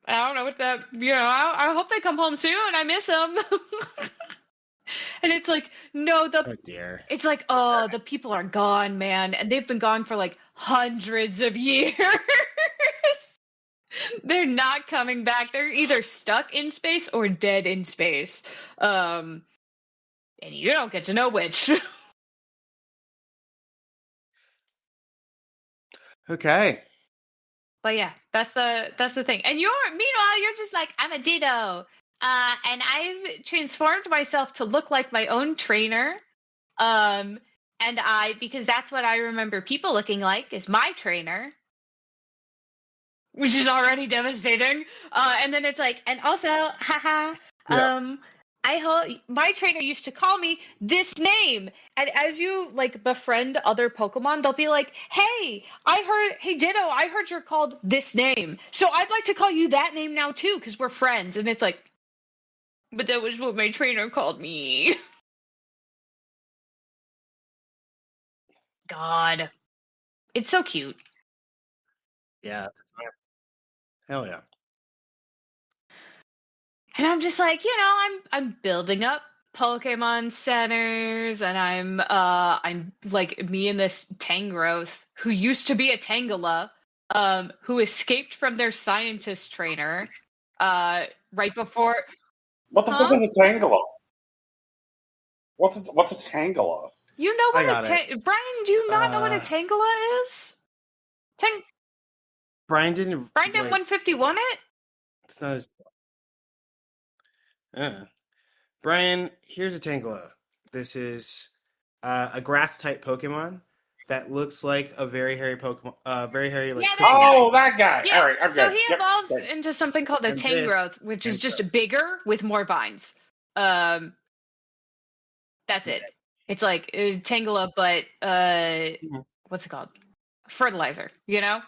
I don't know what that, I hope they come home soon. I miss them. And it's like, no, it's like, oh, the people are gone, man. And they've been gone for like hundreds of years. They're not coming back. They're either stuck in space or dead in space. And you don't get to know which. Okay. But yeah, that's the thing. And meanwhile, you're just like, I'm a Ditto. And I've transformed myself to look like my own trainer. And because that's what I remember people looking like is my trainer. Which is already devastating. And then it's like, and also, haha, yeah. My trainer used to call me this name. And as you like befriend other Pokemon, they'll be like, hey, Ditto, I heard you're called this name. So I'd like to call you that name now too, because we're friends. And it's like, but that was what my trainer called me. God. It's so cute. Yeah. Hell yeah. And I'm just like, I'm building up Pokemon centers, and I'm like me and this Tangrowth who used to be a Tangela, who escaped from their scientist trainer, right before. What the fuck Huh? is a Tangela? What's a Tangela? You know I what got Brian? Do you not know what a Tangela is? Brian didn't Brian didn't like. 151 it. It's not as. Brian, here's a Tangela. This is a grass type Pokemon that looks like a very hairy Pokemon, very hairy like. Yeah, Cookie that Oh, that guy. Yeah, All right, I'm so good. he Yep, evolves good. into something called a And this Tangrowth, which is just Tangrowth. bigger with more vines. That's it. It's like Tangela, but Mhm. what's it called? Fertilizer, you know?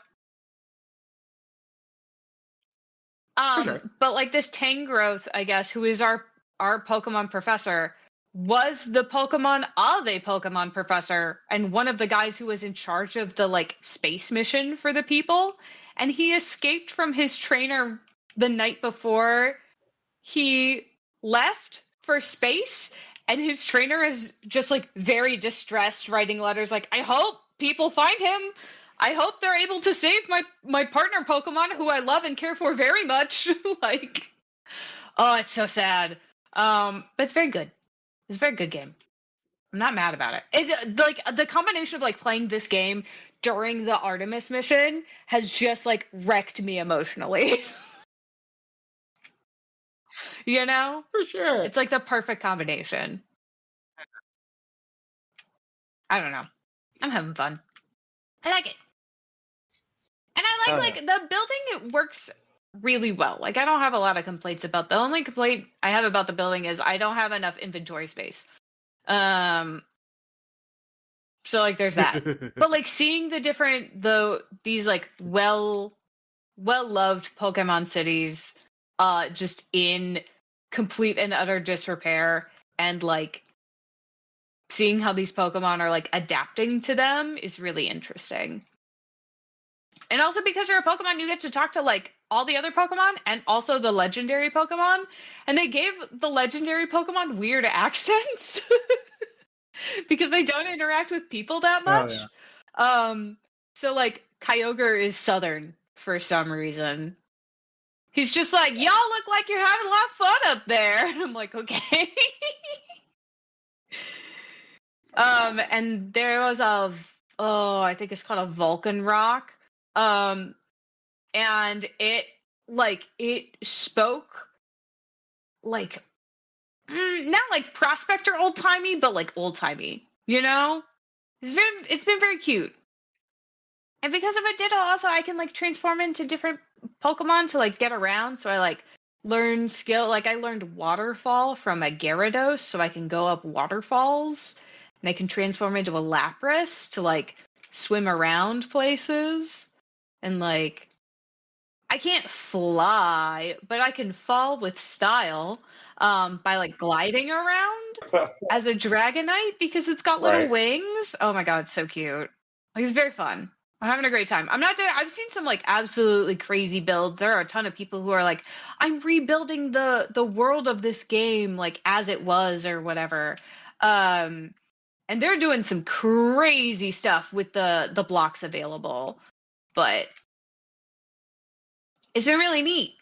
For sure. But like this Tangrowth, I guess, who is our Pokemon professor, was the Pokemon of a Pokemon professor and one of the guys who was in charge of the like space mission for the people. And he escaped from his trainer the night before he left for space, and his trainer is just like very distressed, writing letters like, I hope people find him. I hope they're able to save my partner Pokemon who I love and care for very much. Like, oh, it's so sad. But it's very good. It's a very good game. I'm not mad about it. It like the combination of like playing this game during the Artemis mission has just like wrecked me emotionally. You know? For sure. It's like the perfect combination. I don't know. I'm having fun. I like it. And I like the building, it works really well. Like I don't have a lot of complaints about the only complaint I have about the building is I don't have enough inventory space. So like there's that. But like seeing the different these like well loved Pokemon cities just in complete and utter disrepair, and like seeing how these Pokemon are like adapting to them is really interesting. And also because you're a Pokemon, you get to talk to like all the other Pokemon and also the legendary Pokemon. And they gave the legendary Pokemon weird accents because they don't interact with people that much. So like Kyogre is Southern for some reason. He's just like, y'all look like you're having a lot of fun up there. And I'm like, okay. And there was I think it's called a Vulcan Rock. And it spoke like not like prospector old timey, but like old timey. You know, it's been very cute. And because of a Ditto, also I can like transform into different Pokemon to like get around. So I like learn skill. Like I learned Waterfall from a Gyarados, so I can go up waterfalls, and I can transform into a Lapras to like swim around places. And like I can't fly, but I can fall with style by like gliding around as a Dragonite because it's got little Right. wings. Oh my god, it's so cute. Like it's very fun. I'm having a great time. I'm not doing I've seen some like absolutely crazy builds. There are a ton of people who are like, I'm rebuilding the world of this game like as it was or whatever. And they're doing some crazy stuff with the blocks available. But it's been really neat.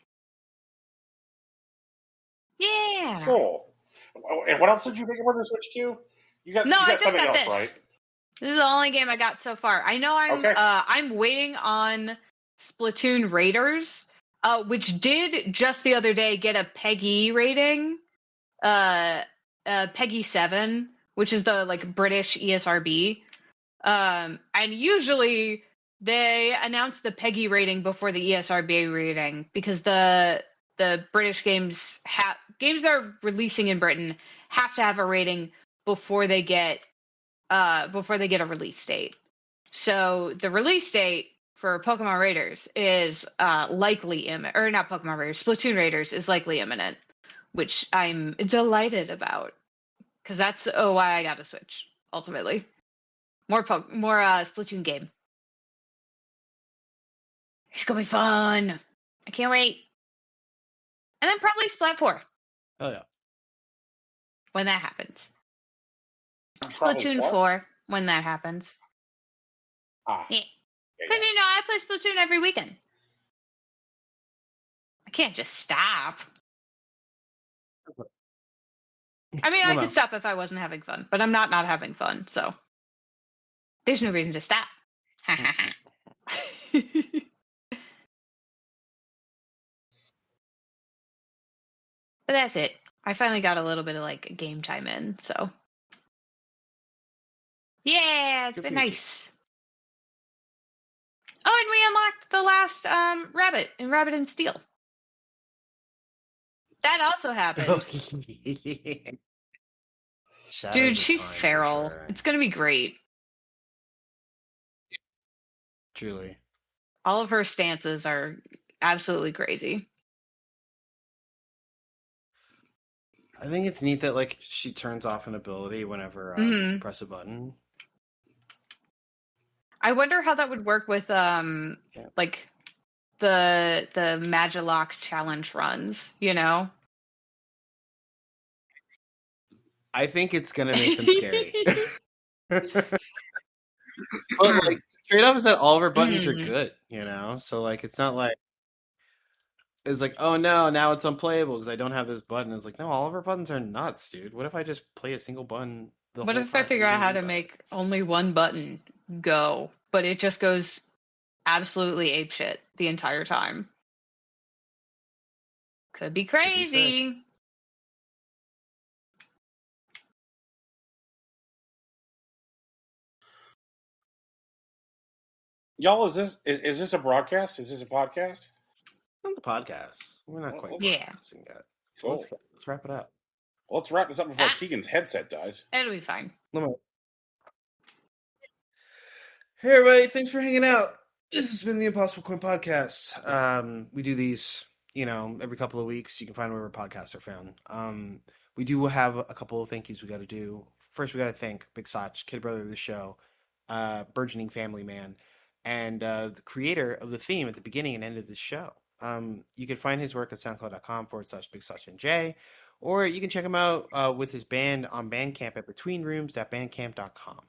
Yeah. Cool. And what else did you pick up on the Switch too? You got something else, this. right? This is the only game I got so far. I know I'm waiting on Splatoon Raiders, which did just the other day get a PEGI rating, PEGI 7, which is the like British ESRB. And usually they announce the PEGI rating before the ESRB rating because the British games that are releasing in Britain have to have a rating before they get a release date. So the release date for Pokemon Raiders is likely imminent, or not Pokemon Raiders, Splatoon Raiders is likely imminent, which I'm delighted about because that's why I got a Switch ultimately. More Splatoon game. It's gonna be fun. I can't wait. And then probably Splat 4. Oh yeah. when that happens. Probably Splatoon what? 4 when that happens. Ah. Yeah. Yeah, Because, I play Splatoon every weekend. I can't just stop. I mean, I could stop if I wasn't having fun, but I'm not having fun, so there's no reason to stop. But that's it. I finally got a little bit of like game time in, so yeah, it's been nice. Oh, and we unlocked the last rabbit in Rabbit and Steel. That also happened. Dude, she's feral. Sure. It's gonna be great. Truly. All of her stances are absolutely crazy. I think it's neat that like she turns off an ability whenever you press a button. I wonder how that would work with like the Magilock challenge runs, I think it's gonna make them scary. But like trade off is that all of her buttons are good, so like it's not like it's like, oh no, now it's unplayable because I don't have this button. It's like, no, all of her buttons are nuts, dude. What if I just play a single button the What whole if time? I figure out how to make only one button go, but it just goes absolutely apeshit the entire time? Could be crazy. Could be y'all, is this a broadcast? Is this a podcast? On the podcast. We're not quite podcasting yet. Cool. Let's wrap it up. Well, let's wrap this up before Keegan's headset dies. It'll be fine. Hey everybody, thanks for hanging out. This has been the Impossible Coin Podcast. We do these, every couple of weeks. You can find wherever podcasts are found. We do have a couple of thank yous we got to do. First, we got to thank Big Sach, kid brother of the show, burgeoning family man, and the creator of the theme at the beginning and end of the show. You can find his work at soundcloud.com/BigSachnJ, or you can check him out with his band on Bandcamp at betweenrooms.bandcamp.com.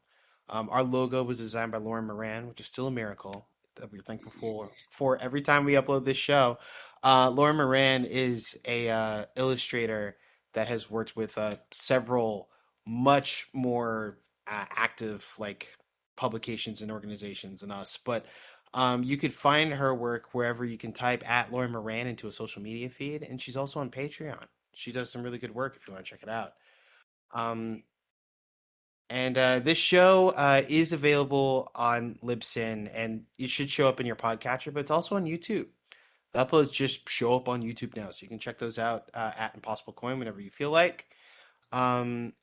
Our logo was designed by Lauren Moran, which is still a miracle that we're thankful for every time we upload this show. Lauren Moran is a illustrator that has worked with several much more active publications and organizations than us. But you could find her work wherever you can type at Lauren Moran into a social media feed, and she's also on Patreon. She does some really good work if you want to check it out. And this show is available on Libsyn, and it should show up in your podcatcher, but it's also on YouTube. The uploads just show up on YouTube now, so you can check those out at Impossible Coin whenever you feel like. And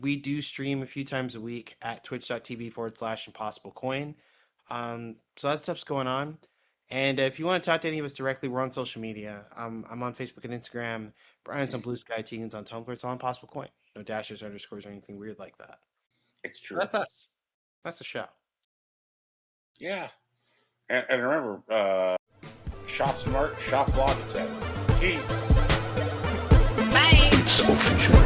we do stream a few times a week at twitch.tv/ImpossibleCoin. So that stuff's going on. And if you want to talk to any of us directly, we're on social media. I'm on Facebook and Instagram. Brian's on Blue Sky. Tegan's on Tumblr. It's all Impossible Coin. No dashes, underscores, or anything weird like that. It's true. That's us. That's the show. Yeah. And remember, shop smart, shop Logitech. Peace. Bye.